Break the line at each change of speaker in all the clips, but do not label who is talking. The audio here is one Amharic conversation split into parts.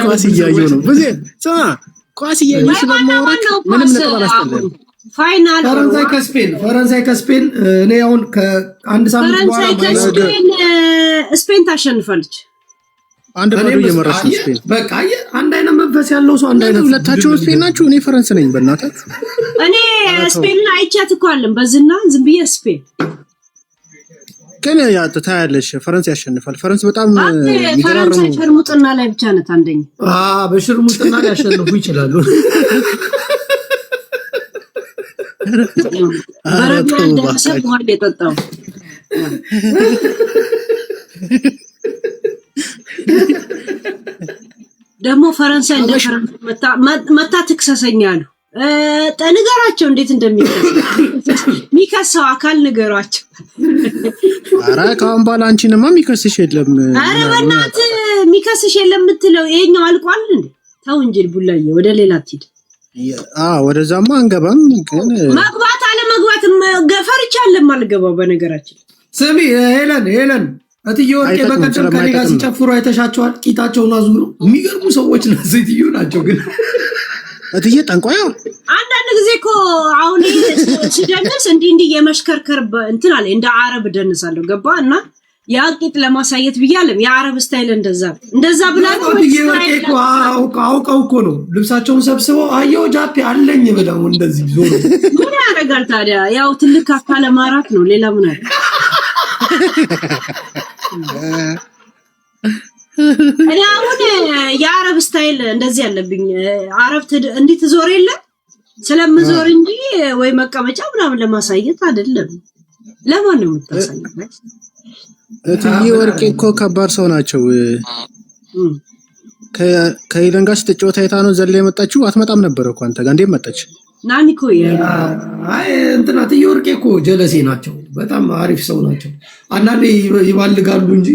ኳስ እያየሁ ነው በዚህ ስማ ኳስ እያየሁ ስለማወራክ ምንም ነገር አላስተምርም
ፋይናል
ፈረንሳይ ከስፔን እኔ አሁን ከአንድ ሳምንት በኋላ
ስፔን ታሸንፋለች
አንድ ባዶ እየመራች ነው ስፔን
በቃ አንድ አይነት መንፈስ ያለው ሰው አንድ አይነት
ሁለታቸው ስፔን ናቸው እኔ ፈረንሳይ ነኝ በእናታችሁ
እኔ ስፔንን አይቻት እኮ አለም በዝና ዝም ብዬ ስፔን
ግን ያ ታያለሽ ፈረንሳይ ያሸንፋል ፈረንሳይ በጣም ይገራርሙ
ሸርሙጥና ላይ ብቻ ነው አንደኛ
በሽርሙጥና ላይ ያሸንፉ ይችላሉ
በረዶ ደሰብ ወደ የጠጣው ደግሞ ፈረንሳይ መታ ትክሰሰኛሉ ጠንገራቸው እንዴት እንደሚከሰው አካል ንገሯቸው
አራ ካም ባላ አንቺንማ ሚከስሽ የለም
አረ በእናት ሚከስሽ የለም የምትለው ይሄኛው አልቋል እንዴ ተው እንጂ ቡላዬ ወደ ሌላ ትሄድ
ወደዛማ አንገባም ግን
መግባት አለ መግባትም ገፈርቻለም አልገባው በነገራችን
ስሚ ሄለን አትዮ ወርቄ በቀደም ከኔ ጋር ሲጨፍሩ አይተሻቸዋል ቂጣቸውን አዙሩ የሚገርሙ ሰዎች ናቸው ናቸው ግን
አትዬ ጠንቋያ
አንዳንድ ጊዜ እኮ አሁን ሲደንስ እንዲህ የመሽከርከር እንትን አለ እንደ አረብ ደንሳለሁ ገባና ያቂጥ ለማሳየት ብያለም የአረብ ስታይል እንደዛ ብላችሁ
አውቀው እኮ ነው ልብሳቸውን ሰብስበው አየው ጃፒ አለኝ ብለው እንደዚህ ዞሮ
ምን ያደርጋል ታዲያ ያው ትልቅ አካለ ማራት ነው ሌላ ምን አለ እኔ አሁን የአረብ ስታይል እንደዚህ ያለብኝ አረብ እንዴ ትዞር የለ ስለምዞር እንጂ ወይ መቀመጫ ምናምን ለማሳየት አይደለም ለማን ነው የምታሳየው
እትዬ ወርቄ እኮ ከባድ ሰው ናቸው ከይለን ጋር ስትጫወት አይታ ነው ዘለ የመጣችው አትመጣም ነበር እኮ አንተ ጋር እንዴት መጣች
ናኒኮ
እንትና እትዬ ወርቄ እኮ ጀለሴ ናቸው በጣም አሪፍ ሰው ናቸው አንዳንዴ ይባልጋሉ እንጂ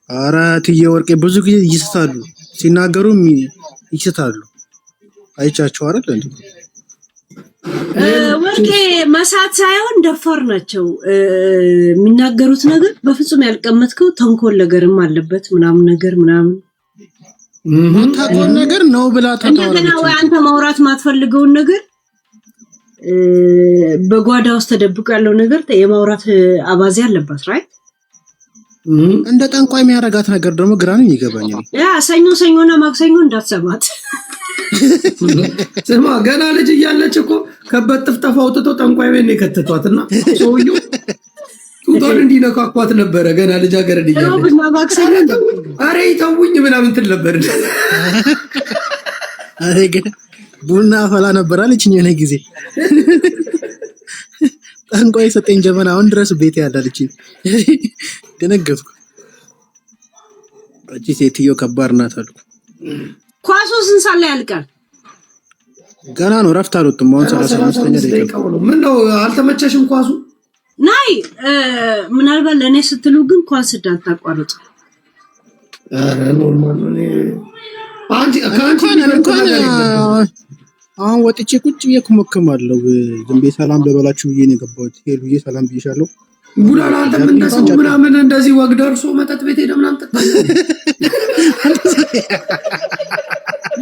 አራ እትዬ ወርቄ ብዙ ጊዜ ይስታሉ ሲናገሩም ይስታሉ አይቻቸው አይደል እንዴ
ወርቄ መሳት ሳይሆን ደፋር ናቸው የሚናገሩት ነገር በፍጹም ያልቀመጥከው ተንኮል ነገርም አለበት ምናምን ነገር ምናምን
ታቆን ነገር ነው ብላ
ታታወራለች ወይ አንተ ማውራት ማትፈልገውን ነገር በጓዳ ውስጥ ተደብቆ ያለው ነገር የማውራት አባዜ አለባት ራይት
እንደ ጠንቋይ የሚያረጋት ነገር ደግሞ ግራንም ይገባኛል
ያ ሰኞና ማክሰኞ እንዳትሰማት
ስማ ገና ልጅ እያለች እኮ ከበት ጥፍጠፋ አውጥቶ ጠንቋይ ቤት ነው ከተቷትና ሰውየው ጡቷን እንዲነካኳት ነበር ገና ልጅ አገር እያለች አሬ ተውኝ ምናምን እንትን ነበር
አሬ ቡና ፈላ ነበር አለችኝ የኔ ጊዜ ጠንቋይ ሰጠኝ ጀመና አሁን ድረስ ቤት ያላለች ደነገጥኩ እቺ ሴትዮ ከባድ ናት አልኩ
ኳሱ ስንት ላይ ያልቃል
ገና ነው ረፍት አልወጣም አሁን 35ኛ ደቂቃ
ምን ነው አልተመቸሽም ኳሱ
ናይ ምናልባት ለኔ ስትሉ ግን ኳስ እንዳታቋርጡ
አረ ኖርማል ነው አንቺ
አሁን ወጥቼ ቁጭ እየከመከማለሁ ዝም ቤት ሰላም በበላችሁ ብዬ ነው የገባሁት ሄሉዬ ሰላም ብዬሻለሁ
ጉዳላ አንተ ምናምን እንደዚህ ወግ ደርሶ መጠጥ ቤት ሄደ ምናምን ተጣጣ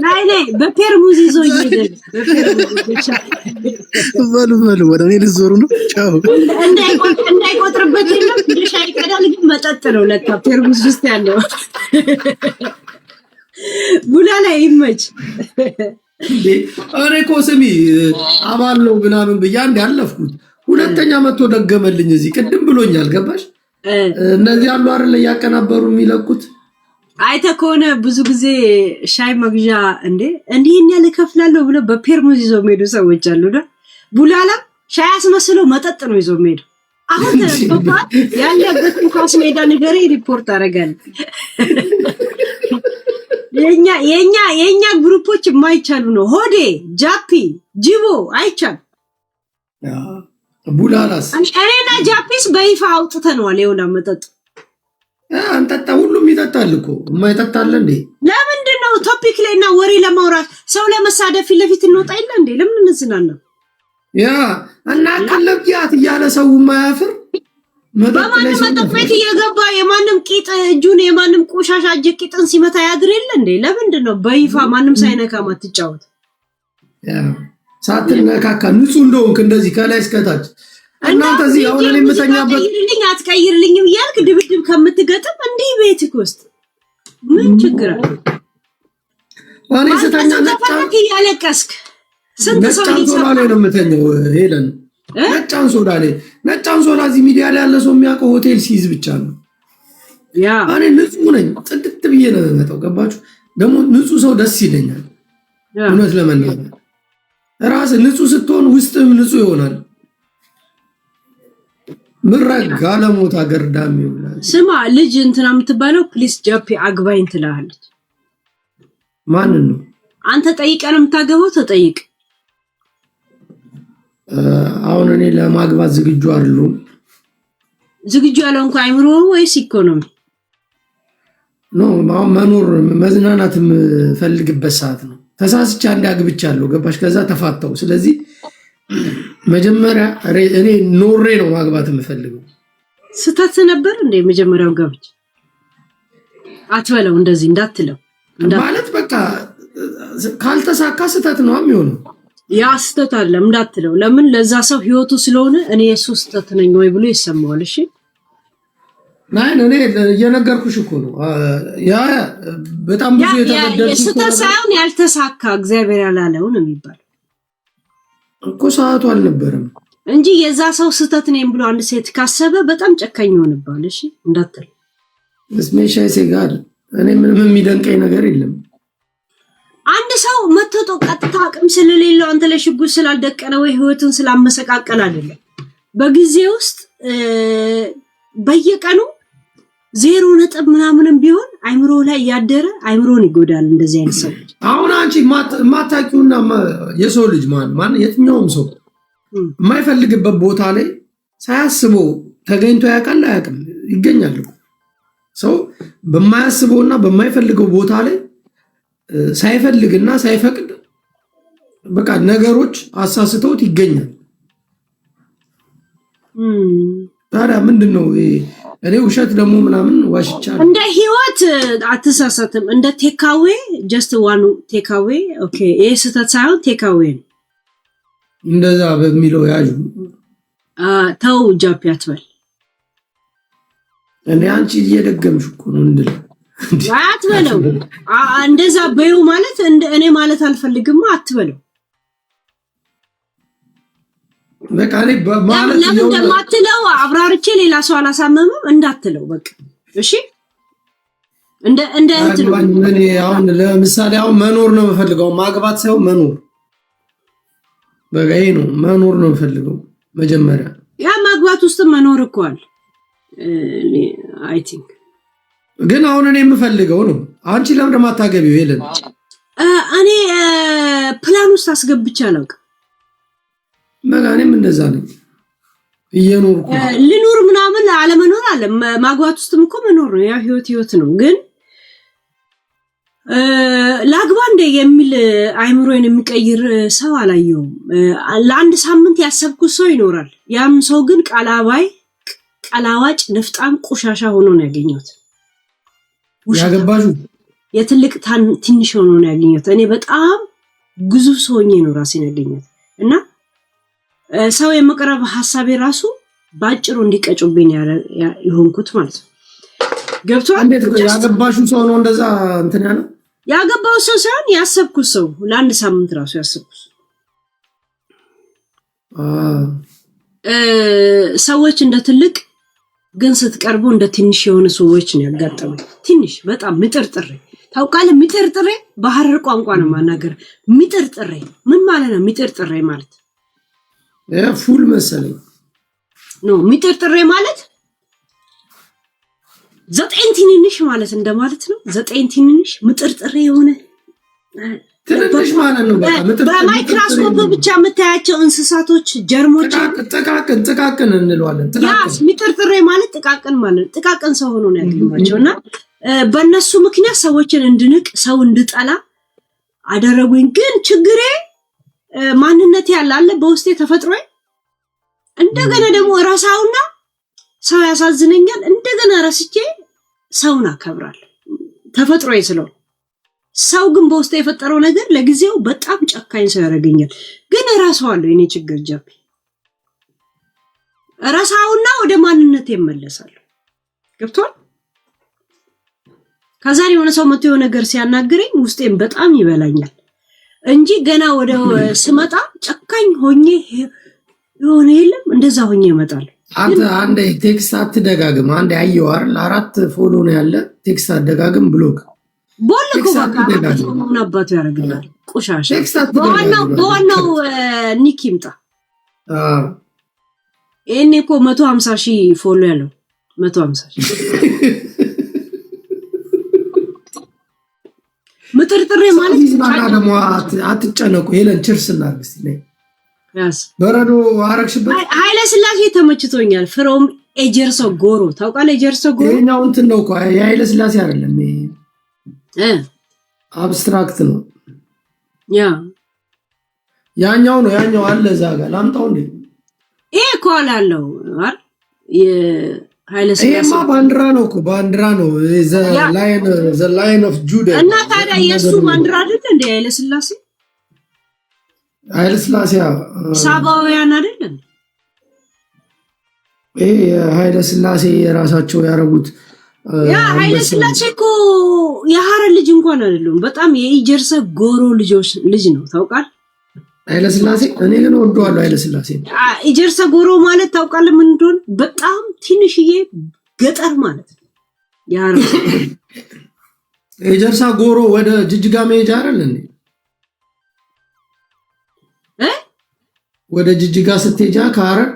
ናይ በፔርሙዝ ይዞ ይሄዳል
በሉ ወደ እኔ ልዞሩ ነው ቻው
እንዳይቆጥርበት የለም ሻይ ቀዳል ግን መጠጥ ነው ለካ ፔርሙዝ ውስጥ ያለው ጉዳላ ይመች
አሬ ኮስሚ አባል ነው ምናምን በያን ያለፍኩት ሁለተኛ መቶ ደገመልኝ እዚህ ቅድም ብሎኛል ገባሽ እነዚህ ያሉ አይደል ያቀናበሩ የሚለቁት
አይተ ከሆነ ብዙ ጊዜ ሻይ መግዣ እንዴ ያለ ከፍላለሁ ብሎ በፔርሙዝ ይዞ ሄዱ ሰዎች አሉና ቡላላ ሻይ አስመስለው መጠጥ ነው ይዞ ሄዱ አሁን ተባባ ያለበት ኳስ ሜዳ ነገሬ ሪፖርት አረጋል የኛ ግሩፖች የማይቻሉ ነው ሆዴ ጃፒ ጂቦ አይቻል
ቡላላስ
እኔና ጃፒስ በይፋ አውጥተናል የሆነ መጠጥ
አንተታ ሁሉም ይጠጣል እኮ የማይጠጣል እንዴ
ለምንድን ነው ቶፒክ ላይና ወሬ ለማውራት ሰው ለመሳደፍ ለፊት እንወጣ ይላ እንዴ ለምን እንዝናና
ያ እና ቀለብያት ያለ ሰው ማያፍር
በማንም መጠጥ እየገባ የማንም ቂጥ እጁን የማንም ቆሻሻ እጅ ቂጥን ሲመታ ያድር የለ እንዴ? ለምንድን ነው በይፋ ማንም ሳይነካ ማትጫወት?
ሳትነካካ ንጹህ እንደሆንክ እንደዚህ ከላይ እስከታች እናንተ እዚህ አሁን እኔ የምተኛበት
አትቀይርልኝም እያልክ ድብድብ ከምትገጥም እንዲህ ቤትክ ውስጥ ምን ችግር አለ?
እኔ ስተኛ
ነጫን እያለቀስክ ስንት ሰው
ይሰማል ነው የምተኛው ሄለን ነጫን ሶዳ እዚህ ሚዲያ ላይ ያለ ሰው የሚያውቀው ሆቴል ሲይዝ ብቻ ነው።
ያ
እኔ ንጹህ ነኝ ጽድት ብዬ ነው የምመጣው። ገባችሁ? ደግሞ ንጹህ ሰው ደስ ይለኛል። እውነት ለመናገር ራስ ንጹህ ስትሆን ውስጥም ንጹህ ይሆናል። ምረጋ ለሞት አገርዳም ይውላል።
ስማ ልጅ እንትና የምትባለው ፕሊስ ጃፒ አግባኝ ትላለች።
ማን ነው
አንተ ጠይቀህ ነው የምታገባው? ተጠይቅ።
አሁን እኔ ለማግባት ዝግጁ አይደለሁም።
ዝግጁ ያለው እንኳን አይምሮ ወይስ ኢኮኖሚ
ነው? መኖር መዝናናት የምፈልግበት ሰዓት ነው። ተሳስቻ እንዳግብቻለሁ ገባሽ? ከዛ ተፋታው። ስለዚህ መጀመሪያ እኔ ኖሬ ነው ማግባት የምፈልገው።
ስተት ነበር እንደ መጀመሪያው ጋብቻ አትበለው፣ እንደዚህ እንዳትለው
ማለት በቃ ካልተሳካ ስተት ነው የሚሆነው።
ያ ስተት አይደለም እንዳትለው። ለምን ለዛ ሰው ህይወቱ ስለሆነ እኔ የሱ ስተት ነኝ ወይ ብሎ ይሰማዋል። እሺ
ማን እኔ እየነገርኩሽ እኮ ነው። ያ በጣም ብዙ የተበደልኩ
ስተት ሳይሆን ያልተሳካ እግዚአብሔር ያላለው ነው የሚባለው
እኮ። ሰዓቱ አልነበረም
እንጂ የዛ ሰው ስተት ነኝ ብሎ አንድ ሴት ካሰበ በጣም ጨካኝ ይሆንባል። እሺ እንዳትለው።
እስሜሻይ ሲጋር እኔ ምንም የሚደንቀኝ ነገር የለም።
አንድ ሰው መተጦ ቀጥታ አቅም ስለሌለው አንተ ለሽጉጥ ስላልደቀነ ወይ ህይወቱን ስላመሰቃቀል አይደለም። በጊዜ ውስጥ በየቀኑ 0 ምናምንም ቢሆን አይምሮ ላይ ያደረ አይምሮን ይጎዳል። እንደዚህ አይነት ሰው
አሁን አንቺ ማታቂውና የሰው ልጅ ማን የትኛውም ሰው የማይፈልግበት ቦታ ላይ ሳያስበው ተገኝቶ ያውቃል አያውቅም? ይገኛል እኮ ሰው በማያስበውና በማይፈልገው ቦታ ላይ ሳይፈልግና ሳይፈቅድ በቃ ነገሮች አሳስተውት ይገኛል። ታዲያ ምንድነው እኔ ውሸት ደግሞ ምናምን ዋሽቻለሁ።
እንደ ህይወት አትሳሳትም። እንደ ቴካዌ ጀስት ዋን ቴካዌ ኦኬ። ይሄ ስህተት ሳይሆን ቴካዌ ነው።
እንደዛ በሚለው ያዡ
ተው ጃፒ አትበል።
እኔ አንቺ እየደገምሽ እኮ ነው እንድል
አትበለው። እንደዛ በዩ ማለት እኔ ማለት አልፈልግም አትበለው።
በቃ እኔ ማለት
ለምን እንደማትለው አብራርቼ ሌላ ሰው አላሳመመም እንዳትለው በቃ እሺ። እንደ እንትን
እኔ አሁን ለምሳሌ አሁን መኖር ነው የምፈልገው፣ ማግባት ሳይሆን መኖር። በቃ ይሄ ነው መኖር ነው የምፈልገው መጀመሪያ።
ያ ማግባት ውስጥ መኖር እኮ አለ አይ ቲንክ።
ግን አሁን እኔ የምፈልገው ነው። አንቺ ለምን እንደማታገቢው ሄለን?
እኔ ፕላን ውስጥ አስገብቼ አላውቅም።
እኔም እንደዛ ነኝ እየኖርኩ
ልኑር ምናምን አለመኖር አለ። ማግባት ውስጥም እኮ መኖር ነው። ያ ህይወት ነው። ግን ላግባ እንደ የሚል አይምሮን የሚቀይር ሰው አላየውም። ለአንድ ሳምንት ያሰብኩት ሰው ይኖራል። ያም ሰው ግን ቀላዋጭ ንፍጣም ቆሻሻ ሆኖ ነው ያገኘሁት።
ያገባሹ
የትልቅ ትንሽ ሆኖ ነው ያገኘሁት። እኔ በጣም ግዙፍ ሰው ሆኜ ነው ራሴን ያገኘሁት እና ሰው የመቅረብ ሐሳቤ ራሱ ባጭሩ እንዲቀጩብኝ ይሆንኩት ማለት ነው። ገብቷል?
እንዴት ያገባሹ ሰው ነው እንደዛ እንትን ያለው?
ያገባው ሰው ሳይሆን ያሰብኩት ሰው ለአንድ ሳምንት ራሱ ያሰብኩት ሰዎች እንደ ትልቅ ግን ስትቀርቡ እንደ ትንሽ የሆነ ሰዎች ነው ያጋጠመኝ። ትንሽ በጣም ምጥርጥሬ ታውቃለህ? ምጥርጥሬ በሐረር ቋንቋ ነው ማናገር። ምጥርጥሬ ምን ማለት ነው? ምጥርጥሬ ማለት
ፉል መሰለኝ
ነው። ምጥርጥሬ ማለት 9 ትንንሽ ማለት እንደማለት ነው። 9 ትንንሽ ምጥርጥሬ የሆነ
ትንንሽ ማለት ነው።
በማይክሮስኮፕ ብቻ የምታያቸው እንስሳቶች ጀርሞች
ጥቃቅን እንለዋለን።
ያስ ምጥርጥሬ ማለት ጥቃቅን ማለት ጥቃቅን ሰው ሆኖ ነው ያገኘኋቸውና በእነሱ ምክንያት ሰዎችን እንድንቅ ሰው እንድጠላ አደረጉኝ። ግን ችግሬ ማንነት ያለ በውስጤ ተፈጥሮኝ እንደገና ደግሞ ራሳውና ሰው ያሳዝነኛል እንደገና ረስቼ ሰውን አከብራለሁ ተፈጥሮዬ ስለሆነ ሰው ግን በውስጥ የፈጠረው ነገር ለጊዜው በጣም ጨካኝ ሰው ያደርገኛል ግን እራሳዋለሁ የኔ ችግር ጀብ እራሳውና ወደ ማንነቴ እመለሳለሁ ገብቷል ከዛ የሆነ ሰው መጥቶ የሆነ ነገር ሲያናግረኝ ውስጤን በጣም ይበላኛል እንጂ ገና ወደ ስመጣ ጨካኝ ሆኜ የሆነ የለም እንደዛ ሆኜ እመጣለሁ
አንዴ ቴክስት አትደጋግም አንዴ አየው አይደል 4 ፎሎ ነው ያለ ቴክስት አትደጋግም ብሎክ
ቦልኮ በቃ ነበር ያረጋል ቆሻሻ በዋናው ኒክ ይምጣ እኔ እኮ 150,000 ፎሎ ያለው 150,000 ምጥርጥሬ ማለት
ደግሞ አትጨነቁ ሄለን ችርስ እናርግስ ነይ
ያስ
በረዶ አረግሽበት
ኃይለ ስላሴ ተመችቶኛል ፍሮም ኤጀርሶ ጎሮ ታውቃለህ ኤጀርሶ ጎሮ
የኛው እንትን ነው እኮ የኃይለ ስላሴ አይደለም አብስትራክት ነው ያኛው ነው ያኛው አለ ዛጋ ላምጣው እንዴ
ይሄ ኮል አለው አይደል የኃይለ ስላሴ
ይሄማ ባንዲራ ነው እኮ ባንዲራ ነው ዘ ላይን ኦፍ ጁዳ
እና ታዲያ የሱ ባንዲራ አይደል እንዴ ኃይለ ስላሴ
ኃይለ ስላሴ
ሳባውያን አይደል
ይሄ ኃይለ ስላሴ የራሳቸው ያረጉት
ያ ኃይለ ስላሴ እኮ የሐረር ልጅ እንኳን አይደለም በጣም የኢጀርሰ ጎሮ ልጅ ነው ታውቃለህ
ኃይለ ስላሴ እኔ ግን ወደዋለሁ ኃይለ ስላሴ
ኢጀርሰ ጎሮ ማለት ታውቃለህ ምን እንደሆነ በጣም ትንሽዬ ገጠር ማለት ነው የሐረር
ኢጀርሰ ጎሮ ወደ ጅጅጋ መሄጃ አይደል እንዴ ወደ ጅጅጋ ስትሄጃ ከሐረር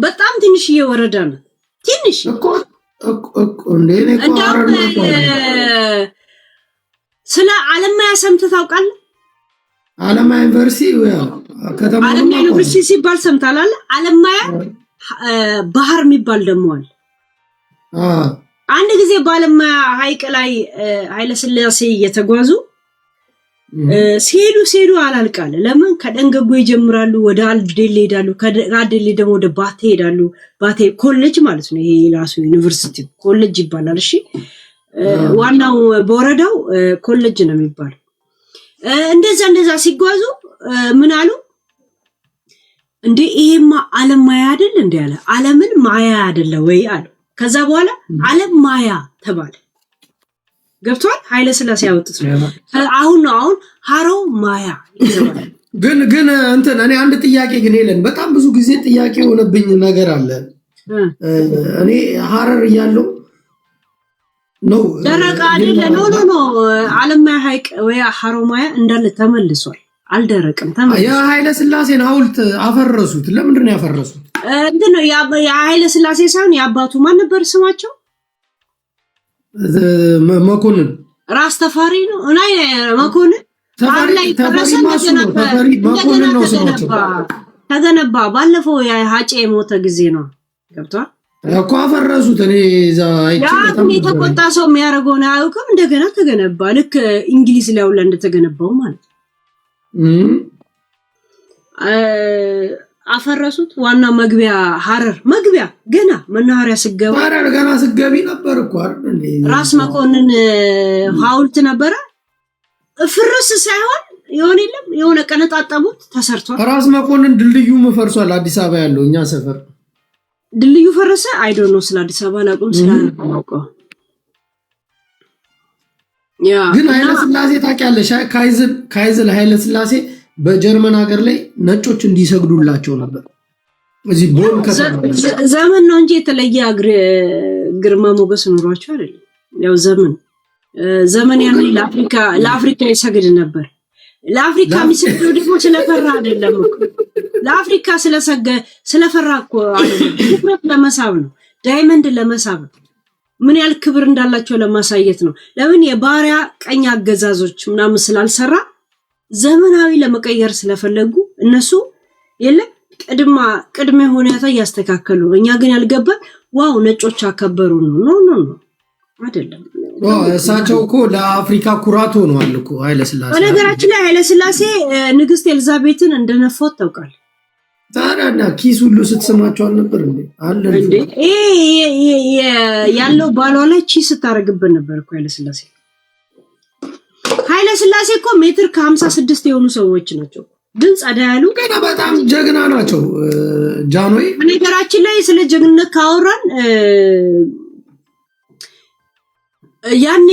በጣም ትንሽዬ ወረዳ ነው ትንሽ
እኮ እንዴ ነው ሐረር ነው
ስለ አለማያ ሰምተህ ታውቃለህ
አለማያ ዩኒቨርሲቲ ከተማ
አለማያ ዩኒቨርሲቲ ሲባል ሰምታላል አለማያ ባህር የሚባል ደሞ አለ አንድ ጊዜ ባለማያ ሐይቅ ላይ ኃይለ ስላሴ እየተጓዙ ሲሄዱ አላልቃለ ለምን ከደንገጎ ይጀምራሉ ወደ አልዴል ይሄዳሉ ከአልዴል ደግሞ ወደ ባቴ ይሄዳሉ ባቴ ኮሌጅ ማለት ነው ይሄ ራሱ ዩኒቨርሲቲ ኮሌጅ ይባላል እሺ ዋናው በወረዳው ኮሌጅ ነው የሚባለው እንደዛ ሲጓዙ ምን አሉ እንዴ ይሄማ ዓለም ማያ አይደል እንዴ አለ ዓለምን ማያ አይደለ ወይ አሉ ከዛ በኋላ ዓለም ማያ ተባለ ገብቷል ኃይለ ስላሴ ያወጡት አሁን ሃሮ ማያ ይባላል
ግን እንትን እኔ አንድ ጥያቄ ግን ሄለን በጣም ብዙ ጊዜ ጥያቄ ሆነብኝ ነገር አለ እኔ ሐረር ያለው ነው
ደረቃ አይደለ ኖ ዓለማያ ሐይቅ ወይ ሃሮማያ እንዳለ ተመልሷል አልደረቅም ተመልሷል
ያ ኃይለ ስላሴን ሐውልት አፈረሱት ለምንድን ነው ያፈረሱት
እንዴ ያ ኃይለ ስላሴ ሳይሆን ያባቱ ማን ነበር ስማቸው
መኮንን
ራስ ተፋሪ ነው እና መኮንን
መኮንን ነው ስማቸው
ተገነባ ባለፈው ያ ሀጬ ሞተ ጊዜ ነው ገብቷል
እኮ አፈረሱት እኔ ዛ
በጣም የተቆጣ ሰው የሚያደርገውን አያውቅም እንደገና ተገነባ ልክ እንግሊዝ ላይ ሁላ እንደተገነባው ማለት አፈረሱት ዋና መግቢያ ሐረር መግቢያ ገና መናኸሪያ ስገባ
ሐረር ገና ስገቢ ነበር እኮ አይደል
ራስ መኮንን ሐውልት ነበረ ፍርስ ሳይሆን የሆነ ቀነጣጣቡት ተሰርቷል
ራስ መኮንን ድልድዩ መፈርሷል አዲስ አበባ ያለው እኛ ሰፈር
ድልድዩ ፈረሰ አይ ዶንት ኖ ስለ አዲስ አበባ ላቆም ስላልቆ ያ
ግን ኃይለ ስላሴ ታውቂያለሽ ካይዘል ኃይለ ስላሴ በጀርመን ሀገር ላይ ነጮች እንዲሰግዱላቸው ነበር እዚህ ቦም
ዘመን ነው እንጂ የተለየ ግርማ ሞገስ ኖሯቸው አይደለም ያው ዘመን ያኔ ለአፍሪካ ይሰግድ ነበር ለአፍሪካ የሚሰግደው ደግሞ ስለፈራ አይደለም ለአፍሪካ ስለፈራ እኮ አይደለም ትኩረት ለመሳብ ነው ዳይመንድ ለመሳብ ነው ምን ያህል ክብር እንዳላቸው ለማሳየት ነው ለምን የባሪያ ቀኝ አገዛዞች ምናምን ስላልሰራ ዘመናዊ ለመቀየር ስለፈለጉ እነሱ ቅድመ ሁኔታ ያስተካከሉ እኛ ግን ያልገባን ዋው ነጮች አከበሩ ነው ኖ አይደለም
እሳቸው እኮ ለአፍሪካ ኩራት ሆነዋል እኮ ኃይለ ስላሴ
በነገራችን ላይ ኃይለ ስላሴ ንግስት ኤልዛቤትን እንደነፈው ታውቃለህ
ታዲያ ኪስ ሁሉ ስትስማቸው አልነበር እንዴ? አለ
እንዴ ያለው ባሏ ላይ ቺስ ስታረግብን ነበር እኮ ኃይለ ሥላሴ እኮ ሜትር ከ56 የሆኑ ሰዎች ናቸው። ግን ጸዳ ያሉ
ገና በጣም ጀግና ናቸው። ጃኖይ
ነገራችን ላይ ስለ ጀግንነት ካወራን ያኔ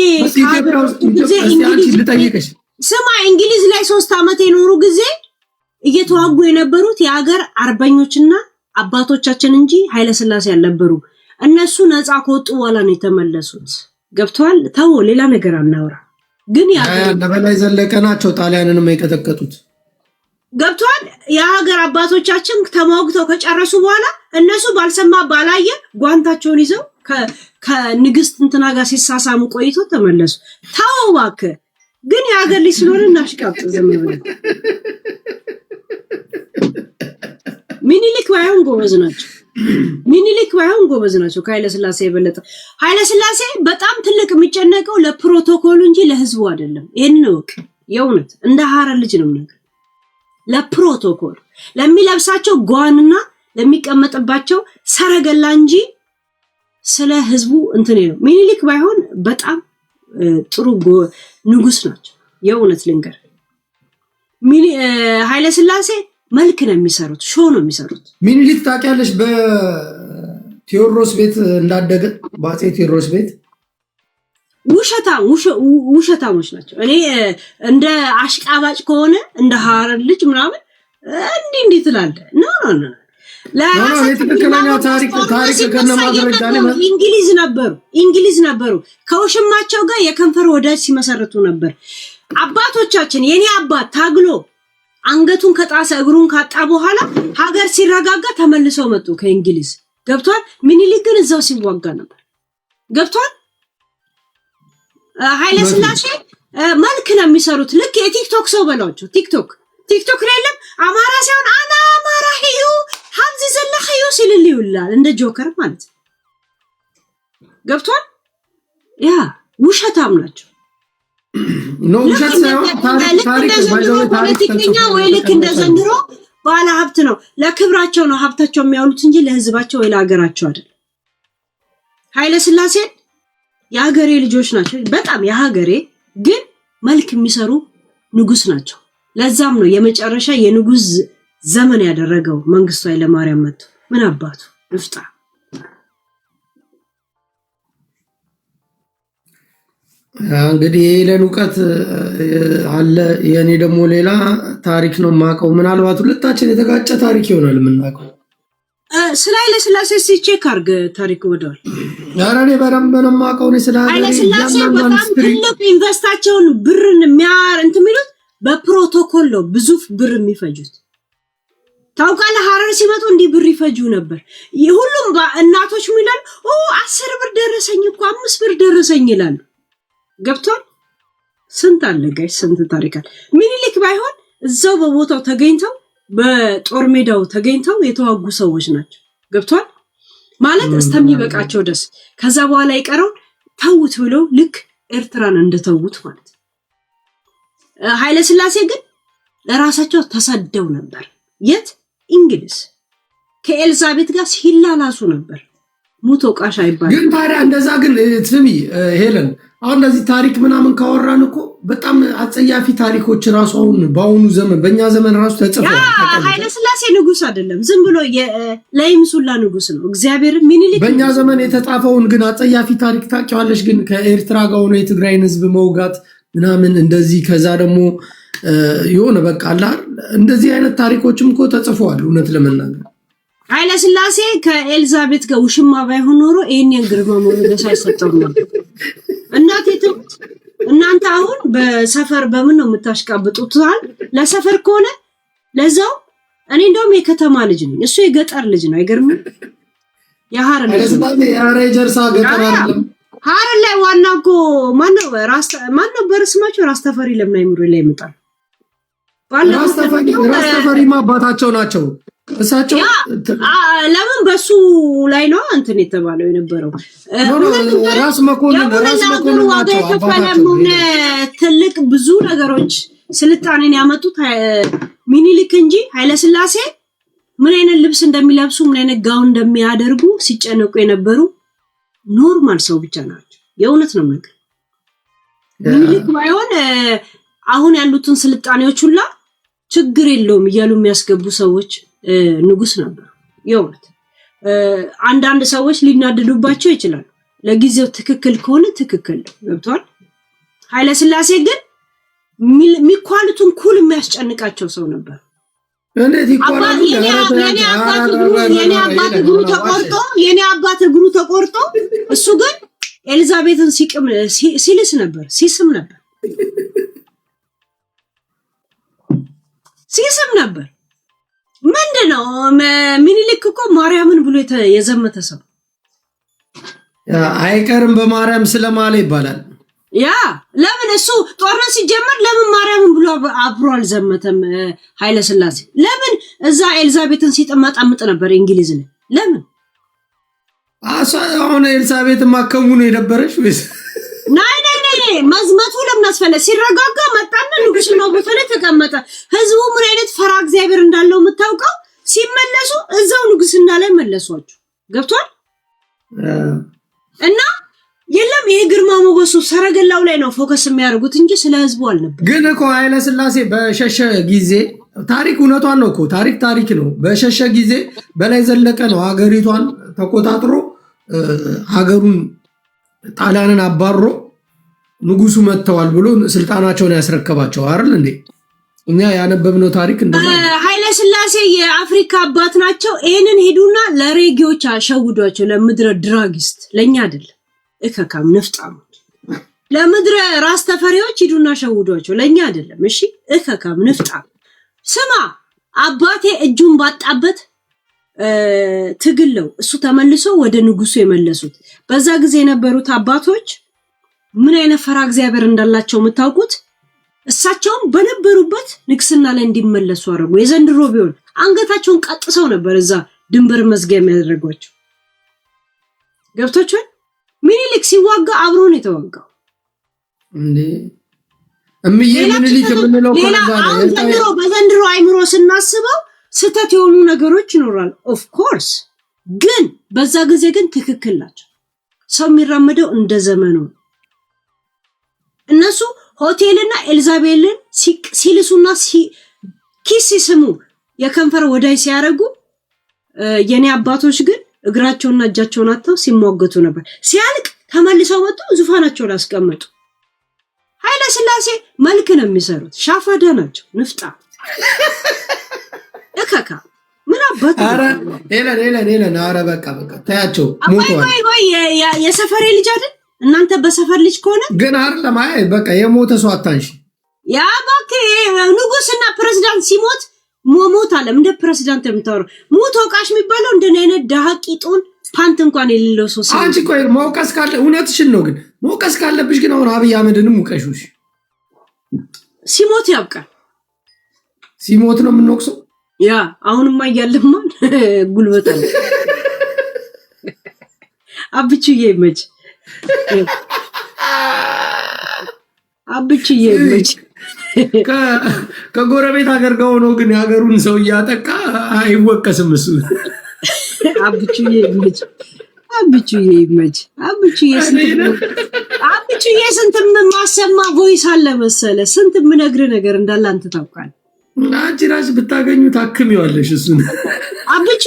ስማ እንግሊዝ ላይ 3 አመት የኖሩ ጊዜ እየተዋጉ የነበሩት የሀገር አርበኞችና አባቶቻችን እንጂ ኃይለ ሥላሴ ያልነበሩ። እነሱ ነፃ ከወጡ በኋላ ነው የተመለሱት። ገብቷል? ተው ሌላ ነገር አናወራ። ግን
በላይ ዘለቀ ናቸው ጣሊያንንም የቀጠቀጡት።
ገብቷል? የሀገር አባቶቻችን ተሟግተው ከጨረሱ በኋላ እነሱ ባልሰማ ባላየ ጓንታቸውን ይዘው ከንግስት እንትና ጋር ሲሳሳሙ ቆይቶ ተመለሱ። ተው እባክህ። ግን የሀገር ልጅ ስለሆነ እናሽቃብጥ ዝም ብለን። ሚኒሊክ ባይሆን ጎበዝ ናቸው ከኃይለ ሥላሴ የበለጠ። ኃይለ ሥላሴ በጣም ትልቅ የሚጨነቀው ለፕሮቶኮሉ እንጂ ለህዝቡ አይደለም። ይሄንን እወቅ። የእውነት እንደ ሐረር ልጅ ነው ነገር ለፕሮቶኮል ለሚለብሳቸው ጓንና ለሚቀመጥባቸው ሰረገላ እንጂ ስለ ህዝቡ እንትን ነው። ሚኒሊክ ባይሆን በጣም ጥሩ ንጉስ ናቸው። የእውነት ልንገር ኃይለ ሥላሴ መልክ ነው የሚሰሩት፣ ሾ ነው የሚሰሩት።
ሚኒሊክ ታውቂያለሽ? በቴዎድሮስ ቤት እንዳደገ በአፄ ቴዎድሮስ ቤት
ውሸታሞች ናቸው። እኔ እንደ አሽቃባጭ ከሆነ እንደ ሐረር ልጅ ምናምን እንዲህ ትላለህ። ኖ እንግሊዝ ነበሩ። ከውሽማቸው ጋር የከንፈር ወዳጅ ሲመሰርቱ ነበር። አባቶቻችን የኔ አባት ታግሎ አንገቱን ከጣሰ እግሩን ካጣ በኋላ ሀገር ሲረጋጋ ተመልሰው መጡ ከእንግሊዝ። ገብቷል? ሚኒሊክ ግን እዛው ሲዋጋ ነበር። ገብቷል? ኃይለ ሥላሴ መልክ ነው የሚሰሩት። ልክ የቲክቶክ ሰው በላቸው። ቲክቶክ ላይ የለም አማራ ሳይሆን አና አማራ ሂዩ ሀምዚ ዘለኸዩ ሲልል ይውላል እንደ ጆከር ማለት ነው። ገብቷል? ያ ውሸታም ናቸው። ፖለቲከኛ ወይ ልክ እንደ ዘንድሮ ባለ ሀብት ነው። ለክብራቸው ነው ሀብታቸው የሚያውሉት እንጂ ለህዝባቸው ወይ ለሀገራቸው አይደለም። ኃይለ ሥላሴ የሀገሬ ልጆች ናቸው። በጣም የሀገሬ ግን መልክ የሚሰሩ ንጉስ ናቸው። ለዛም ነው የመጨረሻ የንጉስ ዘመን ያደረገው መንግስቱ ኃይለማርያም መጥቶ ምን አባቱ ይፍጣ።
እንግዲህ የሄለን እውቀት አለ፣ የኔ ደግሞ ሌላ ታሪክ ነው የማውቀው። ምናልባት ሁለታችን የተጋጨ ታሪክ ይሆናል የምናውቀው።
ስለ ኃይለ ሥላሴ ሲቼክ አርገ ታሪክ ወደዋል።
ኧረ እኔ በደንብ ነው የማውቀው። እኔ ስለ
ኃይለ ሥላሴ በጣም ትልቅ ኢንቨስታቸውን ብርን እንትን የሚሉት በፕሮቶኮል ነው። ብዙ ብር የሚፈጁት ታውቃለህ። ሐረር ሲመጡ እንዲህ ብር ይፈጁ ነበር። ሁሉም እናቶች ምን ይላሉ? 10 ብር ደረሰኝ እኮ 5 ብር ደረሰኝ ይላሉ። ገብቷል? ስንት አለ ጋይስ፣ ስንት ታሪክ አለ። ሚኒሊክ ባይሆን እዛው በቦታው ተገኝተው በጦር ሜዳው ተገኝተው የተዋጉ ሰዎች ናቸው። ገብቷል? ማለት እስከሚበቃቸው ደስ ከዛ በኋላ ይቀረው ተውት ብለው ልክ ኤርትራን እንደተውት ማለት። ኃይለ ሥላሴ ግን ለራሳቸው ተሰደው ነበር። የት? እንግሊዝ ከኤልዛቤት ጋር ሲላላሱ ነበር። ሙቶ ቃሽ አይባል።
ግን ታዲያ እንደዛ ግን ስሚ ሄለን፣ አሁን እንደዚህ ታሪክ ምናምን ካወራን እኮ በጣም አጸያፊ ታሪኮች ራሱ አሁን በአሁኑ ዘመን በእኛ ዘመን ራሱ ተጽፈዋል።
ኃይለ ሥላሴ ንጉስ አይደለም፣ ዝም ብሎ ለይምሱላ ንጉስ ነው። እግዚአብሔር ሚኒሊክ
በእኛ ዘመን የተጻፈውን ግን አጸያፊ ታሪክ ታውቂዋለሽ? ግን ከኤርትራ ጋር ሆኖ የትግራይን ህዝብ መውጋት ምናምን እንደዚህ ከዛ ደግሞ የሆነ በቃ አላ እንደዚህ አይነት ታሪኮችም እኮ ተጽፈዋል። እውነት ለመናገር
ኃይለ ሥላሴ ከኤልዛቤት ጋር ውሽማ ባይሆን ኖሮ ይሄን ግርማ ሞገስ አይሰጠው ነበር። እናንተ አሁን በሰፈር በምን ነው የምታሽቃብጡት? ለሰፈር ከሆነ ለዛው እኔ እንደውም የከተማ ልጅ ነኝ፣ እሱ የገጠር ልጅ ነው። አይገርምም? የሐረር ልጅ ነው።
ጀርሳ ገጠር አይደለም።
ሐረር ላይ ዋና እኮ ማነው በርስማቸው ራስ ተፈሪ ለምን አይምሮ ላይ ይመጣል?
ራስ ተፈሪ አባታቸው ናቸው እሳቸው።
ለምን በሱ ላይ ነው እንትን የተባለው የነበረው?
ራስ መኮንን ናቸው።
ትልቅ ብዙ ነገሮች ስልጣኔን ያመጡት ሚኒሊክ እንጂ ኃይለ ሥላሴ ምን አይነት ልብስ እንደሚለብሱ ምን አይነት ጋውን እንደሚያደርጉ ሲጨነቁ የነበሩ ኖርማል ሰው ብቻ ናቸው። የእውነት ነው ነገር ምኒልክ ባይሆን አሁን ያሉትን ስልጣኔዎች ሁላ ችግር የለውም እያሉ የሚያስገቡ ሰዎች ንጉስ ነበር። የእውነት አንዳንድ ሰዎች ሊናደዱባቸው ይችላል። ለጊዜው ትክክል ከሆነ ትክክል ነው ገብቷል። ኃይለ ሥላሴ ግን ሚኳሉትን ኩል የሚያስጨንቃቸው ሰው ነበር። የኔ አባት እግሩ ተቆርጦ እሱ ግን ኤሊዛቤትን ሲልስ ነበር ሲስም ነበር። ምንድነው ምኒልክ እኮ ማርያምን ብሎ የዘመተ ሰው
አይቀርም በማርያም ስለማለ ይባላል።
ያ ለምን እሱ ጦርነት ሲጀመር ለምን ማርያምን ብሎ አብሮ አልዘመተም? ኃይለ ሥላሴ ለምን እዛ ኤሊዛቤትን ሲጠማጣምጥ ነበር እንግሊዝ ላይ? ለምን
አሁን ኤሊዛቤትን ማከሙ ነው የነበረሽ ወይስ?
ናይ መዝመቱ ለምን አስፈለገ? ሲረጋጋ መጣና ንጉስናው ቦታ ላይ ተቀመጠ። ህዝቡ ምን አይነት ፈራ እግዚአብሔር እንዳለው የምታውቀው ሲመለሱ እዛው ንጉስና ላይ መለሷቸው። ገብቷል? እና የለም ይሄ ግርማ ሞገሱ ሰረገላው ላይ ነው ፎከስ የሚያደርጉት እንጂ ስለ ህዝቡ አልነበር።
ግን እኮ ኃይለ ሥላሴ በሸሸ ጊዜ ታሪክ እውነቷን ነው እኮ ታሪክ ነው። በሸሸ ጊዜ በላይ ዘለቀ ነው ሀገሪቷን ተቆጣጥሮ ሀገሩን ጣሊያንን አባሮ ንጉሱ መጥተዋል ብሎ ስልጣናቸውን ያስረከባቸው አይደል እንዴ? እኛ ያነበብነው ታሪክ እንደዛ።
ኃይለ ሥላሴ የአፍሪካ አባት ናቸው። ይሄንን ሄዱና ለሬጊዎች አሸውዷቸው፣ ለምድረ ድራጊስት ለኛ አይደለም እከካም ነፍጣም ለምድረ ራስ ተፈሪዎች ሄዱና አሸውዷቸው፣ ለኛ አይደለም። እሺ እከካም ነፍጣም ስማ አባቴ እጁን ባጣበት ትግለው እሱ ተመልሶ ወደ ንጉሱ የመለሱት በዛ ጊዜ የነበሩት አባቶች ምን አይነት ፈራ እግዚአብሔር እንዳላቸው የምታውቁት እሳቸውም በነበሩበት ንግስና ላይ እንዲመለሱ አረጉ። የዘንድሮ ቢሆን አንገታቸውን ቀጥሰው ነበር እዛ ድንበር መዝጊያ የሚያደርጓቸው። ገብቶቻል? ምኒልክ ሲዋጋ አብሮ ነው የተዋጋው እንዴ? ምኒልክ የምንለው በዘንድሮ አይምሮ ስናስበው ስተት የሆኑ ነገሮች ይኖራል። ኦፍ ኮርስ ግን በዛ ጊዜ ግን ትክክል ናቸው። ሰው የሚራመደው እንደ ዘመኑ እነሱ ሆቴልና ኤሊዛቤልን ሲልሱና ኪስ ሲስሙ የከንፈር ወዳይ ሲያረጉ የኔ አባቶች ግን እግራቸውና እጃቸውን አጥተው ሲሟገቱ ነበር። ሲያልቅ ተመልሰው መጡ ዙፋናቸውን አስቀመጡ። ኃይለ ሥላሴ መልክ ነው የሚሰሩት። ሻፋዳ ናቸው። ንፍጣ እከካ ምን አባቱ
አረ ኤለን አረ በቃ ታያቸው ሞቷል።
ወይ የሰፈሬ ልጅ አይደል? እናንተ በሰፈር ልጅ ከሆነ
ግን አይደለም። አይ በቃ የሞተ ሰው አታንሺ።
ያ ባክ ንጉስና ፕሬዝዳንት ሲሞት ሞት አለ እንደ ፕሬዝዳንት የምታወራው ሞት ወቃሽ የሚባለው እንደኔ አይነት ዳቂጡን ፓንት እንኳን የሌለው ሰው ሲሞት
አንቺ ቆይ መውቀስ ካለ እውነትሽን ነው። ግን መውቀስ ካለብሽ ግን አሁን አብይ አህመድንም ሙቀሹሽ
ሲሞት ያብቃል።
ሲሞት ነው የምንወቅሰው።
ያ አሁንማ እያለማ ጉልበት አለ። አብቹዬ ይመች አብቹዬ ይመች
ከጎረቤት ሀገር ጋር ሆኖ ግን የሀገሩን ሰው እያጠቃ አይወቀስም እሱ።
አብቹዬ ይመች አብቹዬ ስንት ማሰማ ቮይስ አለ መሰለ። ስንት ምነግር ነገር እንዳለ አንተ ታውቃለህ።
አንቺ ራስሽ ብታገኙ ታክሚዋለሽ እሱን።
አብቹ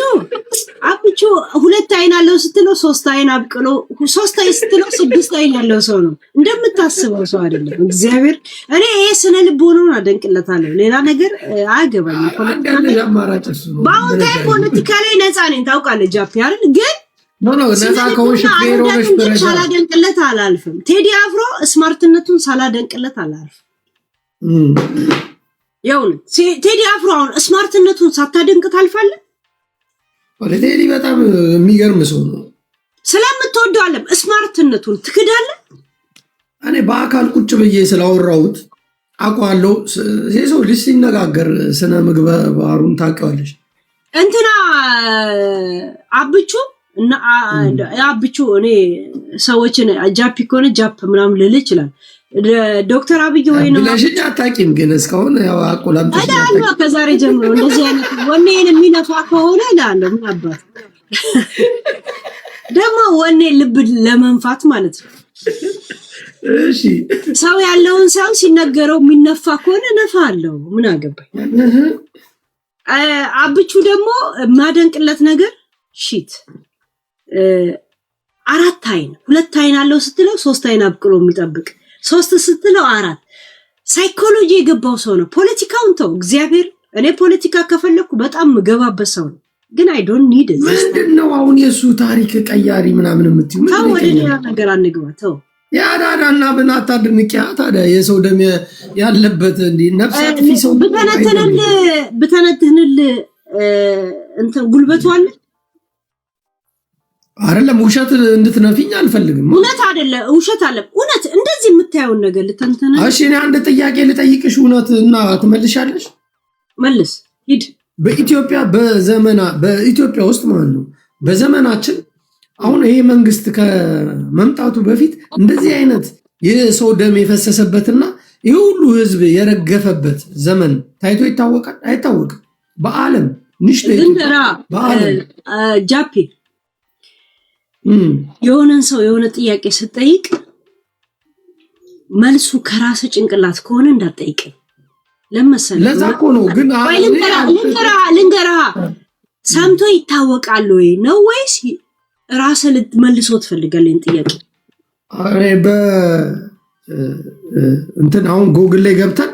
ሁለት አይን አለው ስትለው ሶስት አይን አብቅሎ ሶስት አይን ስትለው ስድስት አይን ያለው ሰው ነው። እንደምታስበው ሰው አይደለም። እግዚአብሔር እኔ ይሄ ስነ ልቦናውን አደንቅለታለሁ። ሌላ ነገር አያገባኝም። በአሁን ታይም ፖለቲካ ላይ ነፃ ነኝ ታውቃለህ። ጃፒ አይደል? ግን
ነፃ ከሆንሽ ፌሮነሽ ደረጃ
ሳላደንቅለት አላልፍም። ቴዲ አፍሮ ስማርትነቱን ሳላደንቅለት አላልፍም። ያውን ቴዲ አፍሮ አሁን ስማርትነቱን ሳታደንቅ ታልፋለህ?
ቴዲ በጣም የሚገርም ሰው ነው።
ስለምትወደው አለም ስማርትነቱን ትክዳለህ?
እኔ በአካል ቁጭ ብዬ ስላወራሁት አውቀዋለሁ። የሰው ልጅ ሲነጋገር ስነ ምግባሩን ታውቂዋለሽ።
እንትና አብቹ እና አብቹ እኔ ሰዎችን ጃፒ ከሆነ ጃፕ ምናምን ልል ይችላል። ዶክተር አብይ ወይ ነው
ብለሽኝ አታውቂም፣ ግን እስካሁን ያው አቆላምጠሽ
አዳሉ ከዛሬ ጀምሮ እንደዚህ አይነት ወኔን የሚነፋ ከሆነ እላለሁ። ምን አባት ደግሞ ወኔ ልብ ለመንፋት ማለት ነው።
እሺ
ሰው ያለውን ሰው ሲነገረው የሚነፋ ከሆነ ነፋለሁ። ምን አገባኝ። አብቹ ደግሞ ማደንቅለት ነገር ሺት 4 አይን 2 አይን አለው ስትለው 3 አይን አብቅሎ የሚጠብቅ 3 ስትለው 4 ሳይኮሎጂ የገባው ሰው ነው። ፖለቲካውን ተው እግዚአብሔር። እኔ ፖለቲካ ከፈለኩ በጣም ገባበት ሰው ነው፣ ግን አይ ዶንት ኒድ ኢት።
ምንድነው አሁን የሱ ታሪክ ቀያሪ ምናምን የምትይው?
ተው ወደ ሌላ ነገር አንግባ። ተው
ያዳዳና ብናታ ድንቂያ ታዲያ የሰው ደም ያለበት እንዴ ነፍሳት ሰው
በተነተነል እንትን ጉልበቱ አለ
አይደለም። ውሸት እንድትነፊኝ አልፈልግም።
እውነት አይደለም ውሸት አለ። እውነት እንደዚህ የምታየውን ነገር ልተንተነ።
እሺ እኔ አንድ ጥያቄ ልጠይቅሽ፣ እውነት እና ትመልሻለሽ?
መልስ ሂድ።
በኢትዮጵያ ውስጥ ማለት ነው በዘመናችን አሁን ይሄ መንግስት ከመምጣቱ በፊት እንደዚህ አይነት የሰው ደም የፈሰሰበትና ይሄ ሁሉ ህዝብ የረገፈበት ዘመን ታይቶ ይታወቃል? አይታወቅም። በዓለም በዓለም
ጃፒ የሆነን ሰው የሆነ ጥያቄ ስትጠይቅ መልሱ ከራስ ጭንቅላት ከሆነ እንዳትጠይቀኝ ለምሳሌ።
ለዛ እኮ ነው። ግን
ልንገራ ሰምቶ ይታወቃል ወይ ነው ወይስ ራስ ልትመልሶ ትፈልጋለህ? ጥያቄ
አሬ እንትን አሁን ጎግል ላይ ገብተን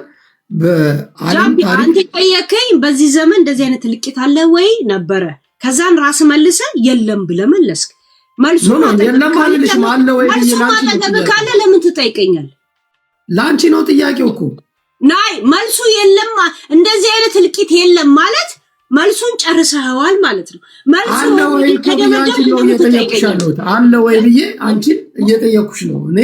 በዓለም ታሪክ
አንተ ጠየቀኝ፣ በዚህ ዘመን እንደዚህ አይነት ልቂት አለ ወይ ነበረ? ከዛን ራስ መልሰ የለም ብለህ መለስክ። መልሱ
የለም አልልሽም አለ ወይ
ካለ ለምን ትጠይቀኛል?
ላንቺ ነው ጥያቄው እኮ
ናይ መልሱ የለም እንደዚህ አይነት ልቂት የለም ማለት መልሱን ጨርሰዋል ማለት ነው። መልሱ
አለ ወይ ብዬ አንቺን እየጠየኩሽ ነው። እኔ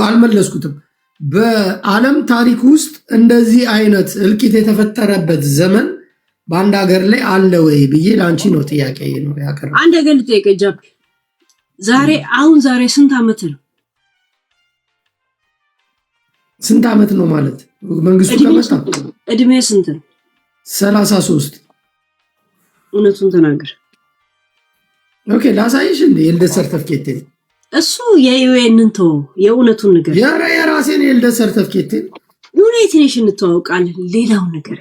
አልመለስኩትም። በዓለም ታሪክ ውስጥ እንደዚህ አይነት እልቂት የተፈጠረበት ዘመን በአንድ ሀገር ላይ አለ ወይ ብዬ ለአንቺ ነው ጥያቄ ነው ያቀረበው።
አንድ ነገር ልጠይቅህ ጃፒ፣ ዛሬ ስንት ዓመት ነው?
ስንት ዓመት ነው ማለት መንግስቱ ከመጣ
እድሜ ስንት ነው?
33
እውነቱን ተናገር።
ኦኬ ላሳይሽ እንደ የልደት ሰርተፍኬት
እሱ የዩኤንን ተው፣ የእውነቱን ነገር
የራሴን የልደት ሰርተፍኬት
ዩናይትድ ኔሽን እንተዋውቃለን። ሌላው ነገር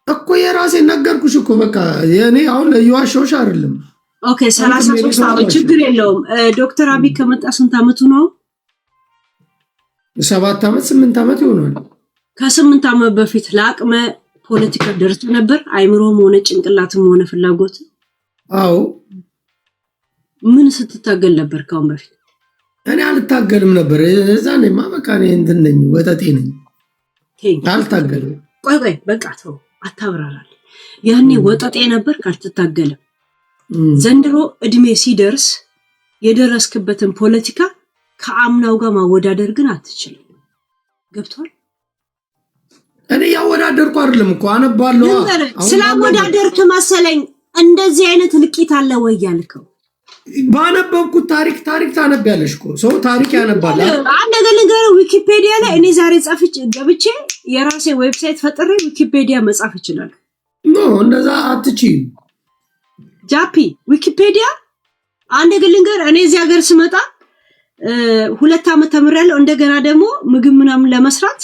እኮ የራሴን ነገርኩሽ እኮ በቃ የኔ አሁን ለዩዋሾሽ አይደለም።
ኦኬ 33 ዓመት ችግር የለውም። ዶክተር አብይ ከመጣ ስንት ዓመቱ ነው?
7 ዓመት 8 ዓመት ይሆናል።
ከ8 ዓመት በፊት ለአቅመ ፖለቲካ ደርሶ ነበር? አይምሮም ሆነ ጭንቅላትም ሆነ ፍላጎት?
አዎ።
ምን ስትታገል ነበር ካሁን በፊት?
እኔ አልታገልም ነበር። እዛኔማ በቃ እኔ እንትን ነኝ፣ ወጠጤ ነኝ። አልታገልም።
ቆይ በቃ ተው አታብራራል። ያኔ ወጠጤ ነበር ካልተታገለ። ዘንድሮ እድሜ ሲደርስ የደረስክበትን ፖለቲካ ከአምናው ጋር ማወዳደር ግን አትችልም። ገብቷል?
እኔ ያወዳደርኩ አይደለም እኮ አነባለሁ።
ስላወዳደርክ መሰለኝ እንደዚህ አይነት ልቂት አለ ወይ ያልከው።
ባነበብኩት ታሪክ ታነቢያለሽ እኮ ሰው ታሪክ ያነባል።
አንድ ነገር ዊኪፔዲያ ላይ እኔ ዛሬ ገብቼ የራሴ ዌብሳይት ፈጥሬ ዊኪፔዲያ መጻፍ ይችላል።
ኖ እንደዛ አትችይም
ጃፒ። ዊኪፔዲያ አንድ ነገር እኔ እዚህ ሀገር ስመጣ 2 ዓመት ተምሬያለሁ። እንደገና ደግሞ ምግብ ምናምን ለመስራት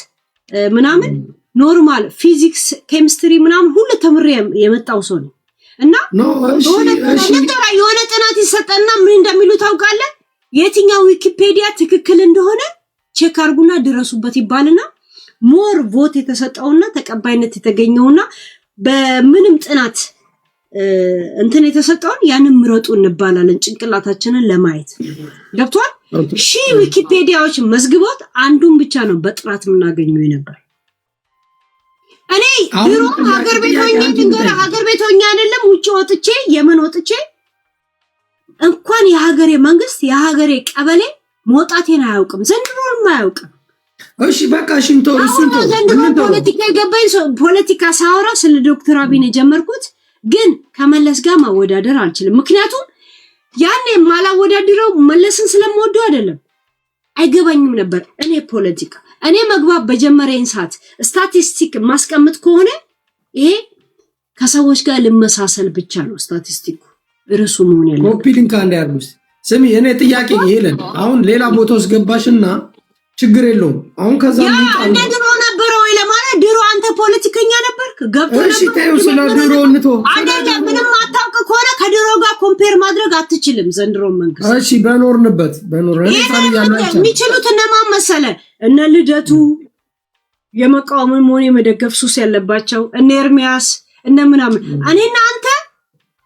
ምናምን ኖርማል ፊዚክስ፣ ኬሚስትሪ ምናምን ሁሉ ተምሬ የመጣው ሰው ነው። እና የሆነ ጥናት ይሰጠና ምን እንደሚሉ ታውቃለህ? የትኛው ዊኪፔዲያ ትክክል እንደሆነ ቼክ አድርጉና ድረሱበት ይባልና ሞር ቮት የተሰጠውና ተቀባይነት የተገኘውና በምንም ጥናት እንትን የተሰጠውን ያንን ምረጡ እንባላለን፣ ጭንቅላታችንን ለማየት ገብቷል። ዊኪፔዲያዎች መዝግቦት አንዱን ብቻ ነው በጥራት የምናገኘው ነበር። እኔ ድሮ ሀገር ቤት ሆኜ አይደለም ውጭ ወጥቼ የመን ወጥቼ እንኳን የሀገሬ መንግስት የሀገሬ ቀበሌ መውጣቴን አያውቅም፣ ዘንድሮም አያውቅም።
እሺ በቃ ሽንቶ
ዘንድሮ ፖለቲካ ገባኝ። ፖለቲካ ሳወራ ስለ ዶክተር አብይ የጀመርኩት ግን ከመለስ ጋር ማወዳደር አልችልም። ምክንያቱም ያኔ ማላወዳድረው መለስን ስለምወደው አይደለም፣ አይገባኝም ነበር እኔ ፖለቲካ እኔ መግባብ በጀመረኝ ሰዓት ስታቲስቲክ ማስቀመጥ ከሆነ ይሄ ከሰዎች ጋር ለመሳሰል ብቻ ነው ስታቲስቲኩ ርሱ መሆን ያለው
ኮፒ ሊንክ አንድ ያርጉስ ስሚ እኔ ጥያቄ ይሄለን አሁን ሌላ ቦታ ውስጥ ገባሽና ችግር የለውም አሁን ከዛ
እንደ ድሮ ነበር ወይ ለማለት ድሮ አንተ ፖለቲከኛ ነበርክ ገብቶ ነበር
እሺ ታዩ ስለ ድሮ እንቶ
አይደለም ምንም አታውቅ ከሆነ ከድሮ ጋር ኮምፔር ማድረግ አትችልም ዘንድሮ መንግስት
እሺ በኖርንበት
ያላችሁ የሚችሉት እነማን መሰለ እነ ልደቱ የመቃወምን ሆነ የመደገፍ ሱስ ያለባቸው እነ ኤርሚያስ እነ ምናምን እኔና አንተ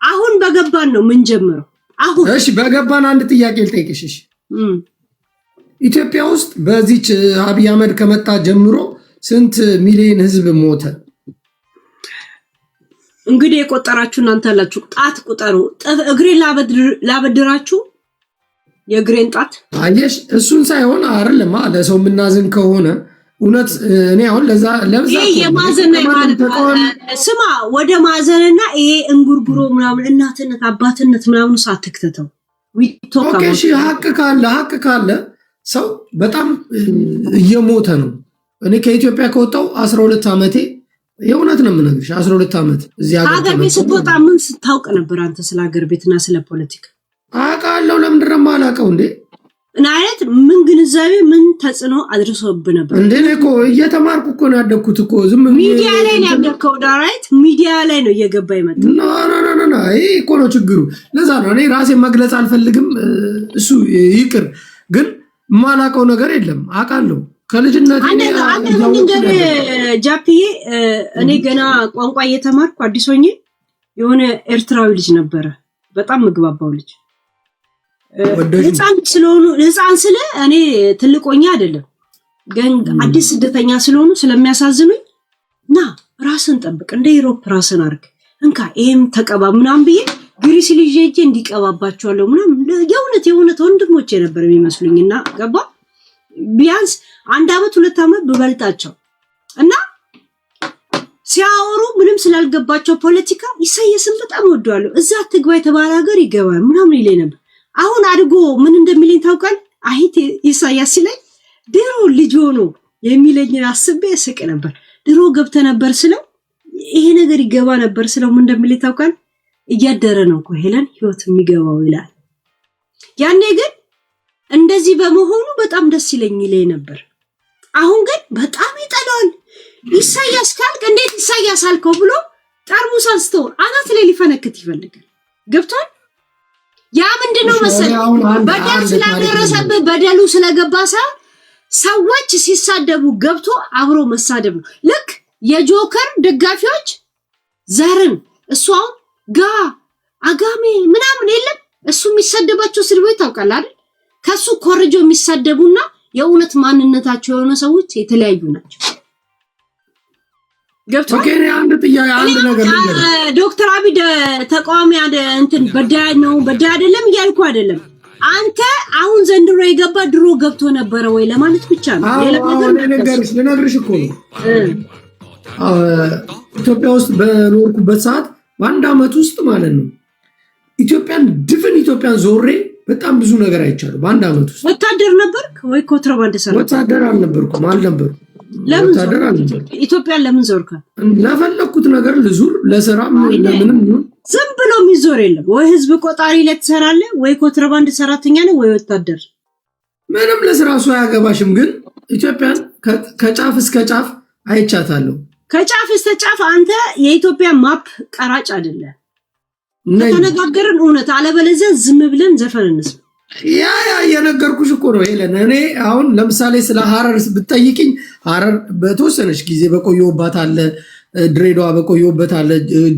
አሁን በገባን ነው ምን ጀምረው አሁን
እሺ በገባን አንድ ጥያቄ ልጠይቅሽ ኢትዮጵያ ውስጥ በዚች አብይ አህመድ ከመጣ ጀምሮ ስንት ሚሊዮን ህዝብ ሞተ
እንግዲህ የቆጠራችሁ እናንተ አላችሁ ጣት ቁጠሩ እግሬ ላበድራችሁ የግሬን ጣት
አየሽ እሱን ሳይሆን አይደለም ለሰው ምናዝን ከሆነ እውነት እኔ አሁን ለዛ
ይሄ የማዘን ማለት ስማ ወደ ማዘንና ይሄ እንጉርጉሮ ምናምን እናትነት አባትነት ምናምን ሳትክተተው
ኦኬ እሺ ሀቅ ካለ ሰው በጣም እየሞተ ነው እኔ ከኢትዮጵያ ከወጣው 12 አመቴ የእውነት ነው የምነግርሽ 12 አመት እዚህ
ሀገር ቤት ስትወጣ ምን ስታውቅ ነበር አንተ ስለ ሀገር ቤትና ስለ ፖለቲካ
አውቃለሁ ለምንድን ነው የማላውቀው እንዴ
እና አይነት ምን ግንዛቤ ምን ተጽኖ አድርሶብህ ነበር
እንዴ እኮ እየተማርኩ እኮ ነው ያደግኩት እኮ ዝም
ሚዲያ ላይ ነው ያደግከው ዳራይት ሚዲያ ላይ ነው እየገባ ይመጣ
ና ይሄ እኮ ነው ችግሩ ለዛ ነው እኔ ራሴ መግለጽ አልፈልግም እሱ ይቅር ግን ማላውቀው ነገር የለም አውቃለሁ ከልጅነት
አንተ ጃፒዬ እኔ ገና ቋንቋ እየተማርኩ አዲሶኝ የሆነ ኤርትራዊ ልጅ ነበረ በጣም ምግባባው ልጅ ህፃን ስለ እኔ ትልቆኛ አይደለም ግን አዲስ ስደተኛ ስለሆኑ ስለሚያሳዝኑኝ ና ራስን ጠብቅ እንደ ዩሮፕ ራስን አርግ እንካ ይሄም ተቀባ ምናምን ብዬ ግሪስ ልጅ እጄ እንዲቀባባቸዋለሁ ምናምን የእውነት ወንድሞቼ ነበር የሚመስሉኝና ገባ ቢያንስ 1 አመት 2 አመት በበልጣቸው እና ሲያወሩ ምንም ስላልገባቸው ፖለቲካ ኢሳያስን በጣም ወደዋለሁ እዛ ትግባ የተባለ ሀገር ይገባል ምናምን ይለኝ ነበር አሁን አድጎ ምን እንደሚለኝ ታውቃል አይት ኢሳያስ ሲለኝ ድሮ ልጅ ሆኖ የሚለኝን አስቤ ስቅ ነበር ድሮ ገብተ ነበር ስለው ይሄ ነገር ይገባ ነበር ስለው ምን እንደሚለኝ ታውቃል እያደረ ነው እኮ ሄለን ህይወት የሚገባው ይላል ያኔ ግን እንደዚህ በመሆኑ በጣም ደስ ይለኝ ነበር አሁን ግን በጣም ይጠላል ኢሳያስ ካልክ እንዴት ኢሳያስ አልከው ብሎ ጠርሙስ አንስቶ አናት ላይ ሊፈነክት ይፈልጋል ገብቷል ያ ምንድነው መሰል በደል ስለደረሰብህ በደሉ ስለገባ ሰዎች ሲሳደቡ ገብቶ አብሮ መሳደብ ነው ልክ የጆከር ደጋፊዎች ዘርን እሷው አጋሜ ምናምን የለም እሱ የሚሳደባቸው ስድቦች ታውቃለህ አይደል ከሱ ኮርጆ የሚሳደቡና የእውነት ማንነታቸው የሆነ ሰዎች የተለያዩ ናቸው ገብቶ
ኦኬ አንድ ነገር
ዶክተር አብይ ተቃዋሚ እንትን በዳይ አይደለም እያልኩ አይደለም አንተ አሁን ዘንድሮ የገባ ድሮ ገብቶ ነበር ወይ ለማለት ብቻ ነው
ልነግርሽ እኮ ነው ኢትዮጵያ ውስጥ በኖርኩበት ሰዓት በአንድ አመት ውስጥ ማለት ነው ኢትዮጵያን ዞሬ በጣም ብዙ ነገር አይቻለሁ በአንድ አመት ውስጥ
ወታደር ነበርክ ወይ ኮንትራባንድ ሰራ
ወታደር አልነበርኩም
ለምን ኢትዮጵያን ለምን ዞርካ
ለፈለኩት ነገር ልዙር ለስራም ለምንም ይሁን
ዝም ብሎ የሚዞር የለም ወይ ህዝብ ቆጣሪ ላይ ትሰራለህ ወይ ኮንትራባንድ ሰራተኛ ነህ ወይ ወታደር
ምንም ለስራ ሰው ያገባሽም ግን ኢትዮጵያን ከጫፍ እስከ ጫፍ አይቻታለሁ
ከጫፍ እስከ ጫፍ አንተ የኢትዮጵያ ማፕ ቀራጭ አይደለም ተነጋገርን እውነት አለበለዚያ ዝም ብለን ዘፈን እንስማ
ያ የነገርኩሽ እኮ ነው ሄለን እኔ አሁን ለምሳሌ ስለ ሐረር ብትጠይቂኝ ሐረር በተወሰነች ጊዜ በቆየውባት አለ ድሬዳዋ በቆየውበት አለ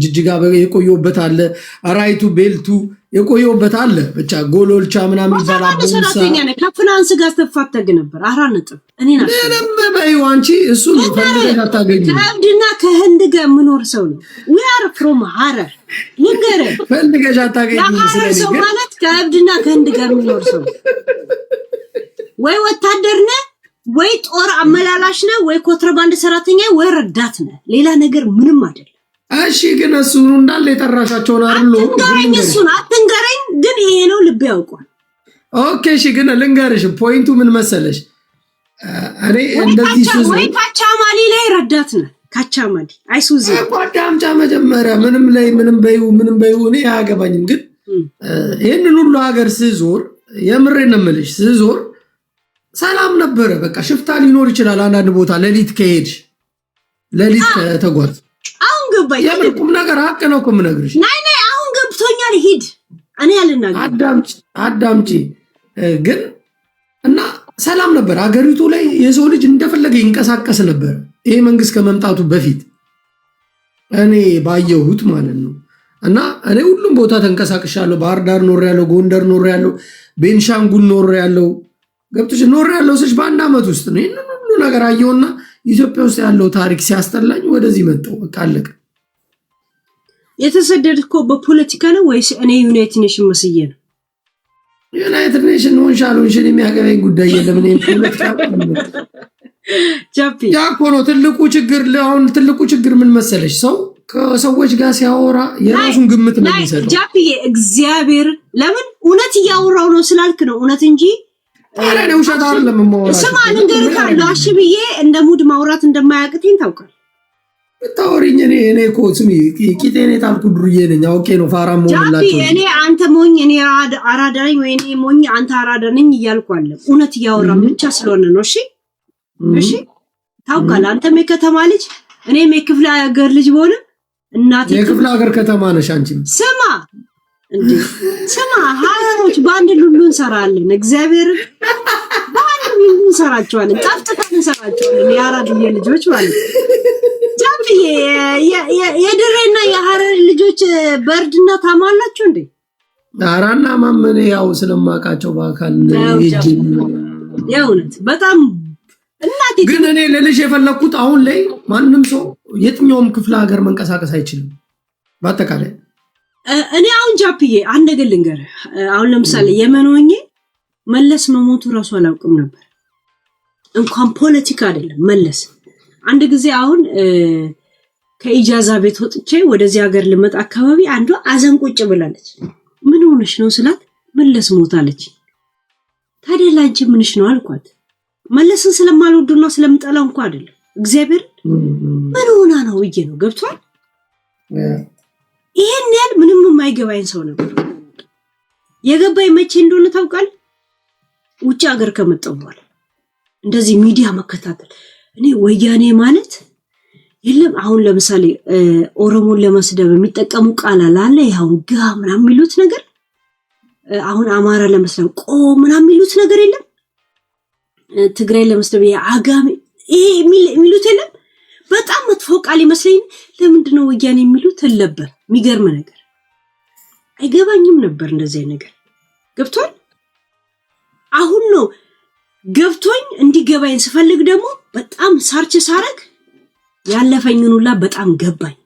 ጅጅጋ በቆየውበት አለ ራይቱ ቤልቱ የቆየውበት አለ ብቻ ጎሎልቻ ምናምን ይባላል
ሰራተኛ ነህ ከፍናንስ ጋር ተፋተግ ነበር 4 ነጥብ እኔና
ምንም በይው አንቺ እሱ ፈልገሽ አታገኙ
ከአብድና ከህንድ ጋር ምኖር ሰው ነው we are from ሐረር ንገረ
ፈልገሽ አታገኙ
ስለዚህ ማለት ከአብድና ከህንድ ጋር ምኖር ሰው ወይ ወታደር ነህ ወይ ጦር አመላላሽ ነህ ወይ ኮንትራባንድ ሰራተኛ ወይ ረዳት ነህ ሌላ ነገር ምንም አይደለም
እሺ ግን እሱ እንዳለ የጠራሻቸው ነው አይደል
አትንገረኝ ግን ይሄ ነው ልብ ያውቋል
ኦኬ እሺ ግን ልንገርሽ ፖይንቱ ምን መሰለሽ እኔ እንደዚህ ሱዝ
ወይ ካቻማሊ ላይ ረዳት ነው ካቻማሊ አይሱዚ
ጓዳምጫ መጀመሪያ ምንም በይው እኔ አያገባኝም ግን ይሄንን ሁሉ ሀገር ስዞር የምሬን ነው የምልሽ ስዞር ሰላም ነበረ በቃ ሽፍታ ሊኖር ይችላል አንዳንድ ቦታ ሌሊት ከሄድሽ ሌሊት ተጓዝ
አሁን ገባኝ
የምርቁም ነገር ሀቅ ነው እኮ የምነግርሽ
ናይ አሁን ገብቶኛል ሂድ እኔ ያልናገር
አዳምጪ ግን እና ሰላም ነበር ሀገሪቱ ላይ የሰው ልጅ እንደፈለገ ይንቀሳቀስ ነበር ይሄ መንግስት ከመምጣቱ በፊት እኔ ባየሁት ማለት ነው እና እኔ ሁሉም ቦታ ተንቀሳቅሻለሁ ባህር ዳር ኖሬያለሁ ጎንደር ኖሬያለሁ ቤንሻንጉል ኖሬያለሁ ገብቶሽ ኖሬያለሁ ስልሽ በአንድ አመት ውስጥ ነው ይሄን ሁሉ ነገር አየውና ኢትዮጵያ ውስጥ ያለው ታሪክ ሲያስጠላኝ ወደዚህ መጣሁ በቃ አለቀ
የተሰደድከው በፖለቲካ ነው ወይስ እኔ ዩናይትድ ኔሽን መስዬ ነው
ዩናይትድ ኔሽን ወንሻሎንሽን የሚያገበኝ ጉዳይ የለም እኔ ፖለቲካ
ጃፒ
ያኮኖ ትልቁ ችግር ምን መሰለሽ ሰው ከሰዎች ጋር ሲያወራ የራሱን ግምት ነው የሚሰጠው
ጃፒ እግዚአብሔር ለምን እውነት ያወራው ነው ስላልክ ነው እውነት እንጂ
ታዲያ ነው ውሸት አይደለም ማውራት
ስማ ልንገርህ ካለው አሽብዬ እንደ ሙድ ማውራት እንደማያቅተኝ ታውቃለህ
ታወሪኝ እኔ እኮ ስሚ ቂጤኔ ታልኩ ዱርዬ ነኝ አውቄ ነው ፋራም ሞላላችሁ
ጃፒ እኔ አንተ ሞኝ እኔ አራዳ ነኝ ወይ እኔ ሞኝ አንተ አራዳ ነኝ እያልኩ አለ እውነት ያወራው ብቻ ስለሆነ ነው እሺ ታውቃለህ አንተም የከተማ ልጅ እኔም የክፍለ ሀገር ልጅ ብሆንም እናቴ
የክፍለ ሀገር ከተማ ነሽ አንቺ
ስማ ሀረሮች በአንድ ሉሉ እንሰራለን እግዚአብሔር በአንድ ሉሉ እንሰራቸዋለን ጣፍጥተን እንሰራቸዋለን የአራድዬ ልጆች ማለት ጃፒ የድሬና የሀረር ልጆች በእርድና ታማላችሁ እንዴ
አራና ማመኔ ያው ስለማቃቸው በአካል
የእውነት በጣም እናቴ
ግን እኔ ለልጅ የፈለኩት አሁን ላይ ማንም ሰው የትኛውም ክፍለ ሀገር መንቀሳቀስ አይችልም በአጠቃላይ
እኔ አሁን ጃፒዬ አንድ ነገር ልንገርህ አሁን ለምሳሌ የመን ሆኜ መለስ መሞቱ ራሱ አላውቅም ነበር እንኳን ፖለቲካ አይደለም መለስ አንድ ጊዜ አሁን ከኢጃዛ ቤት ወጥቼ ወደዚህ ሀገር ልመጣ አካባቢ አንዷ አዘን ቁጭ ብላለች ምን ሆነሽ ነው ስላት መለስ ሞታለች ታዲያ ላንቺ ምንሽ ነው አልኳት መለስን ስለማልወዱና ስለምጠላው እንኳን አይደለም እግዚአብሔር ምን ሆና ነው እዬ ነው ገብቷል ይሄን ያህል ምንም የማይገባኝ ሰው ነበር የገባኝ መቼ እንደሆነ ታውቃል ውጭ ሀገር ከመጣሁ በኋላ እንደዚህ ሚዲያ መከታተል እኔ ወያኔ ማለት የለም አሁን ለምሳሌ ኦሮሞን ለመስደብ የሚጠቀሙ ቃል አለ ያው ጋ ምናምን የሚሉት ነገር አሁን አማራ ለመስደብ ቆ ምናምን የሚሉት ነገር የለም ትግራይ ለመስደብ ያጋሚ የሚሉት የለም በጣም መጥፎ ቃል ይመስለኝ ለምንድነው ወያኔ የሚሉት ነበር የሚገርም ነገር አይገባኝም ነበር እንደዚህ ነገር ገብቷል አሁን ነው ገብቶኝ እንዲገባኝ ስፈልግ ደግሞ በጣም ሳርች ሳረግ ያለፈኝን ሁላ በጣም ገባኝ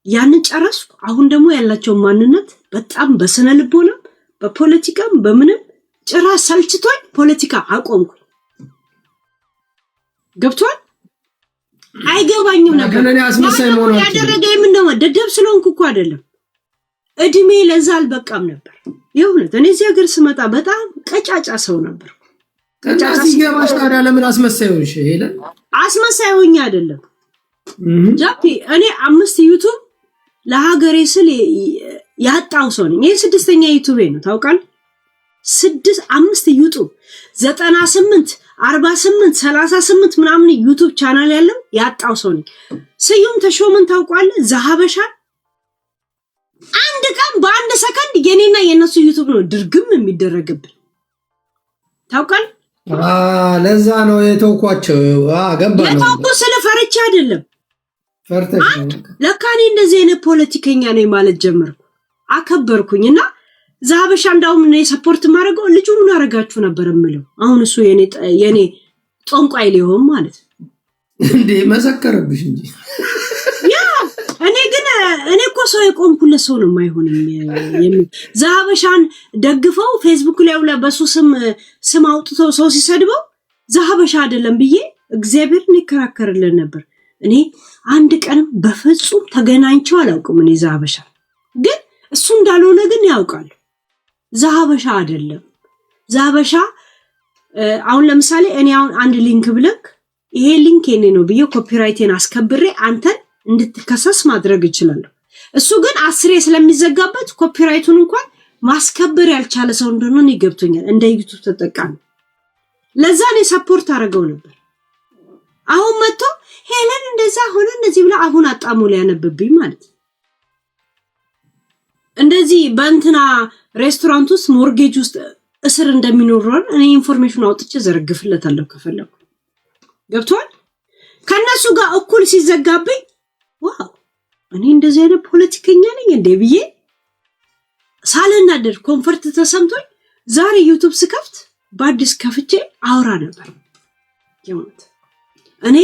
ያንን ጨረስኩ አሁን ደግሞ ያላቸው ማንነት በጣም በስነ ልቦና በፖለቲካም በምንም ጭራሽ ሰልችቶኝ ፖለቲካ አቆምኩ ገብቷል አይገባኝም ነበር
ግን እኔ አስመሳይ መሆን
ያደረገኝ ምን ነው ደደብ ስለሆንኩ እኮ አይደለም እድሜ ለዛ አልበቃም ነበር የእውነት እኔ እዚህ ሀገር ስመጣ በጣም ቀጫጫ ሰው ነበር
ቀጫጫ ሲገባሽ ታዲያ ለምን አስመሳይ ሆንሽ ሄለ
አስመሳይ ሆኜ አይደለም ጃፒ እኔ 5 ዩቲዩብ ለሀገሬ ስል ያጣው ሰው ነኝ ይሄ 6ኛ ዩቲዩብ ነው ታውቃለህ 5 ዩቲዩብ 98 48 38 ምናምን ዩቲዩብ ቻናል ያለው ያጣው ሰው ነኝ ስዩም ተሾመን ታውቃለህ ዘሀበሻ አንድ ቀን በአንድ ሰከንድ የኔና የነሱ ዩቲዩብ ነው ድርግም የሚደረግብን ታውቃለህ
ለዛ ነው የተውኳቸው ገባ ነው
የተውኩ ስለፈርቻ አይደለም
ፈርተሽ
ለካኔ እንደዚህ አይነት ፖለቲከኛ ነኝ ማለት ጀመርኩ አከበርኩኝና ዛበሻ እንዳውም እኔ ሰፖርት ማድረገው ልጁ ምን አረጋችሁ ነበር የምለው አሁን እሱ የኔ ጦንቋይ ሊሆን ማለት
እንዴ መሰከረብሽ እንጂ
ያ እኔ እኮ ሰው የቆምኩለት ሰው ነው የማይሆንም ዛበሻን ደግፈው ፌስቡክ ላይ ወላ በሱ ስም አውጥተው ሰው ሲሰድበው ዛበሻ አይደለም ብዬ እግዚአብሔርን ይከራከርልን ነበር እኔ አንድ ቀንም በፍጹም ተገናኝቸው አላውቅም እኔ ዛበሻ ግን እሱ እንዳልሆነ ግን ያውቃል ዛበሻ አይደለም ዛበሻ አሁን ለምሳሌ እኔ አሁን አንድ ሊንክ ብለክ ይሄ ሊንክ የኔ ነው ብዬ ኮፒራይቴን አስከብሬ አንተን እንድትከሰስ ማድረግ ይችላል እሱ ግን 10 ስለሚዘጋበት ኮፒራይቱን እንኳን ማስከበር ያልቻለ ሰው እንደሆነ ይገብቶኛል እንደ ዩቲዩብ ተጠቃሚ ለዛ ነው ሰፖርት አረጋው ነበር አሁን መጥቶ ሄለን እንደዛ ሆነ እንደዚህ ብላ አሁን አጣሙ ሊያነብብኝ ማለት እንደዚህ በእንትና ሬስቶራንት ውስጥ ሞርጌጅ ውስጥ እስር እንደሚኖርን እኔ ኢንፎርሜሽን አውጥቼ ዘርግፍለታለሁ ከፈለኩ ገብቷል ከነሱ ጋር እኩል ሲዘጋብኝ ዋው እኔ እንደዚህ አይነት ፖለቲከኛ ነኝ እንዴ ብዬ ሳልናደር ኮምፎርት ተሰምቶኝ ዛሬ ዩቲዩብ ስከፍት በአዲስ ከፍቼ አውራ ነበር የሞት እኔ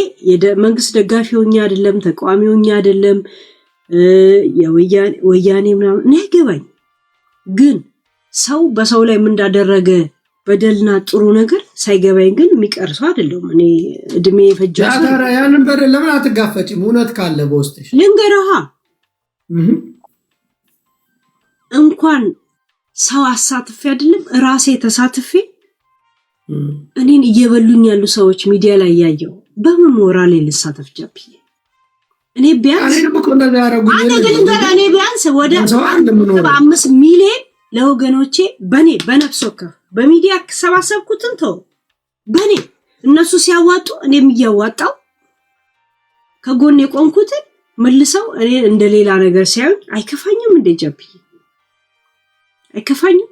መንግስት ደጋፊ ሆኜ አይደለም ተቃዋሚ ሆኜ አይደለም የወያኔ ምናምን እኔ ገባኝ ግን ሰው በሰው ላይ ምን እንዳደረገ በደልና ጥሩ ነገር ሳይገባኝ ግን የሚቀርሰው አይደለም እኔ እድሜ ፈጃው
ያታራ ያንን በደል ለምን አትጋፈጭም እውነት ካለ በውስጥሽ
ልንገርሃ እንኳን ሰው አሳትፌ አይደለም ራሴ ተሳትፌ እኔን እየበሉኝ ያሉ ሰዎች ሚዲያ ላይ ያያየው በምን ሞራል ልሳተፍ ጃፒ እኔ ቢያንስ እኔ ቢያንስ ወደ 5 ሚሊዮን ለወገኖቼ በኔ በነፍስ ወከፍ በሚዲያ ሰባሰብኩትን ተው በኔ እነሱ ሲያዋጡ እኔም እያዋጣው ከጎን የቆንኩት መልሰው እኔ እንደሌላ ነገር ሲያዩ አይከፋኝም እንደ ጃፒ አይከፋኝም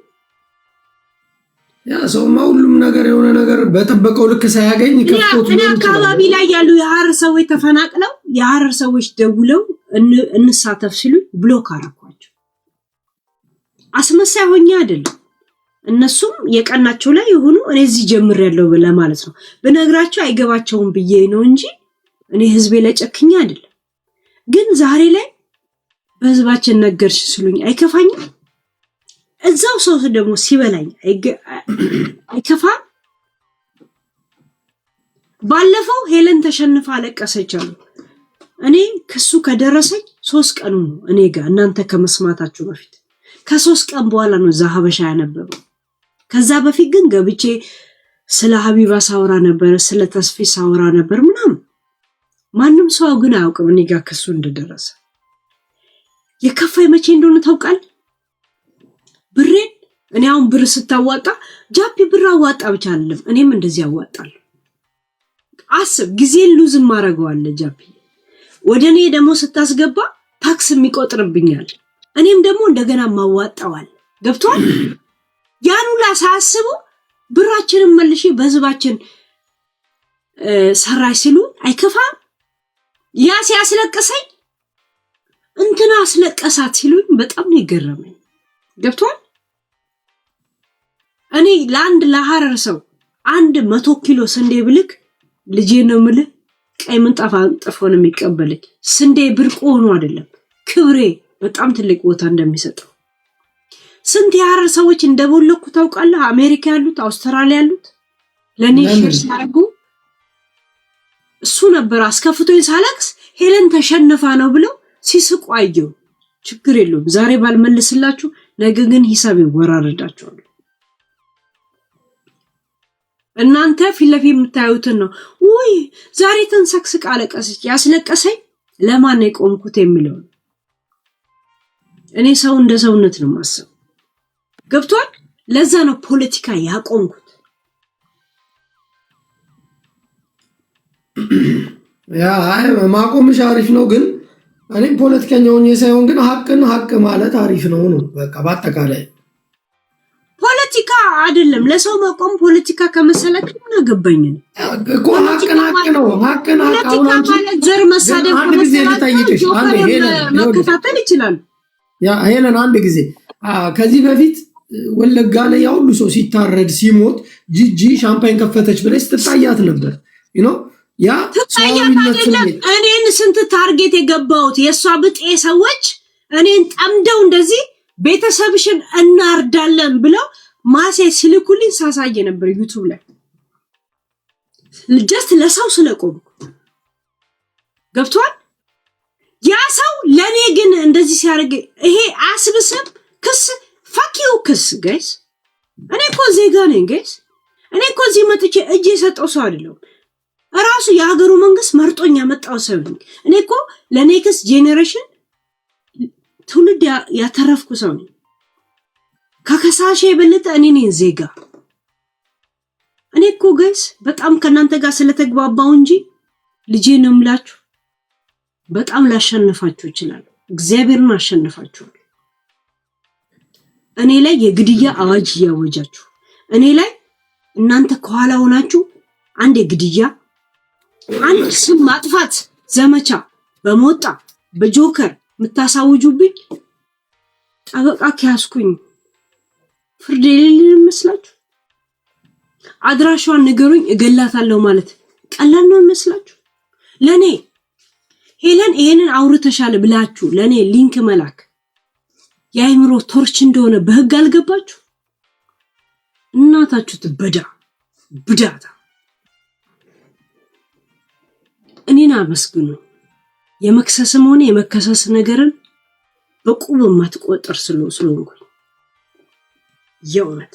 ያ ሰው ሁሉም ነገር የሆነ ነገር በተበቀው ልክ ሳያገኝ ከፍቶት ነው
አካባቢ ላይ ያሉ የሐረር ሰዎች ተፈናቅለው የሐረር ሰዎች ደውለው እንሳተፍ ሲሉ ብሎክ አረኳቸው አስመሳይ ሆኛ አይደለም እነሱም የቀናቸው ላይ የሆኑ እኔ እዚህ ጀምር ያለው ብለ ማለት ነው በነግራቸው አይገባቸውም ብዬ ነው እንጂ እኔ ህዝቤ ላይ ጨክኛ አይደለም ግን ዛሬ ላይ በህዝባችን ነገርሽ ሲሉኝ አይከፋኝም እዛው ሰው ደግሞ ሲበላኝ አይከፋ ባለፈው ሄለን ተሸንፋ አለቀሰቻለሁ እኔ ከሱ ከደረሰኝ 3 ቀኑ ነው እኔ ጋር እናንተ ከመስማታችሁ በፊት ከ3 ቀን በኋላ ነው ዛሀበሻ ያነበበው ከዛ በፊት ግን ገብቼ ስለ ሀቢባ ሳውራ ነበር ስለ ተስፊ ሳውራ ነበር ምናምን ማንንም ሰው ግን አያውቅም እኔ ጋር ከሱ እንደደረሰ የከፋይ መቼ እንደሆነ ታውቃል ብሬ እኔ አሁን ብር ስታዋጣ ጃፒ ብር አዋጣ ብቻ አይደለም እኔም እንደዚህ ያዋጣል አስብ ጊዜን ሉዝ ማረጋዋለ ጃፒ ወደኔ ደግሞ ስታስገባ ታክስ የሚቆጥርብኛል እኔም ደግሞ እንደገና ማዋጣዋል ገብቷል ያኑላ ሳስቡ ብራችንን መልሼ በህዝባችን ሰራይ ሲሉ አይከፋ ያ ሲያስለቀሰኝ እንትና አስለቀሳት ሲሉኝ በጣም ነው ይገረመኝ ገብቷል እኔ ላንድ ለሐረር ሰው 100 ኪሎ ስንዴ ብልክ ልጄ ነው ምለ ቀይ ምንጣፍ አንጥፎ ነው የሚቀበለኝ ስንዴ ብርቅ ሆኖ አይደለም ክብሬ በጣም ትልቅ ቦታ እንደሚሰጠው ስንት የሐረር ሰዎች እንደቦለኩ ታውቃለህ አሜሪካ ያሉት አውስትራሊያ ያሉት ለኔ ሼር ሲያርጉ እሱ ነበር አስከፍቶኝ ሳለክስ ሄለን ተሸነፋ ነው ብለው ሲስቁ አየው ችግር የለውም ዛሬ ባልመልስላችሁ ነገ ግን ሂሳብ ይወራረዳቸዋል እናንተ ፊለፊ የምታዩትን ነው ወይ ዛሬ ተንሰክስቅ አለቀሰች ያስለቀሰኝ ለማን ነው ቆምኩት የሚለው እኔ ሰው እንደ ሰውነት ነው ማሰብ ገብቷል ለዛ ነው ፖለቲካ ያቆምኩት
ያ ማቆምሽ አሪፍ ነው ግን እኔ ፖለቲከኛው ነኝ ሳይሆን ግን ሀቅ ማለት አሪፍ ነው በቃ በአጠቃላይ
ፖለቲካ አይደለም ለሰው መቆም ፖለቲካ ከመሰለክ ምን አገባኝ
እኮ ሀቅ ነው
ፖለቲካ ማለት ዘር መሳደብ መከታተል ይችላል
ያ ሄለን አንድ ጊዜ ከዚህ በፊት ወለጋ ላይ ያው ሁሉ ሰው ሲታረድ ሲሞት ጂጂ ሻምፓኝ ከፈተች ብለሽ ትታያት ነበር ያ
እኔን ስንት ታርጌት የገባውት የሷ ብጤ ሰዎች እኔን ጠምደው እንደዚህ ቤተሰብሽን እናርዳለን ብለው ማሴ ሲልኩልኝ ሳሳየ ነበር ዩቲዩብ ላይ ጀስት ለሰው ስለቆም ገብቷል ያ ሰው ለኔ ግን እንደዚህ ሲያርግ ይሄ አስብስብ ክስ ፈኪው ክስ ጋይስ እኔ እኮ ዜጋ ነኝ ጋይስ እኔ እኮ እዚህ መጥቼ እጄ የሰጠው ሰው አይደለም ራሱ የሀገሩ መንግስት መርጦኝ ያመጣው ሰው ነኝ እኔ እኮ ለኔክስት ጄኔሬሽን ትውልድ ያተረፍኩ ሰው ነኝ ከከሳሼ የበለጠ እኔ ነኝ ዜጋ እኔ እኮ ጋይስ በጣም ከናንተ ጋር ስለተግባባው እንጂ ልጄን እምላችሁ በጣም ላሸንፋችሁ ይችላል እግዚአብሔርን አሸንፋችሁ እኔ ላይ የግድያ አዋጅ ያወጃችሁ እኔ ላይ እናንተ ከኋላ ሆናችሁ አንድ የግድያ አንድ ስም ማጥፋት ዘመቻ በመወጣ በጆከር ምታሳውጁብኝ ጠበቃ ከያስኩኝ ፍርድ የሌለኝ መስላችሁ አድራሻዋን ንገሩኝ እገላታለሁ ማለት ቀላል ነው መስላችሁ ለኔ ሄለን ይሄንን አውርተሻል ብላችሁ ለኔ ሊንክ መላክ የአይምሮ ቶርች እንደሆነ በህግ አልገባችሁ እናታችሁ ብዳታ እኔና መስግኑ የመክሰስም ሆነ የመከሰስ ነገርን በቁብ ማትቆጠር ስለሆንኩ የእውነት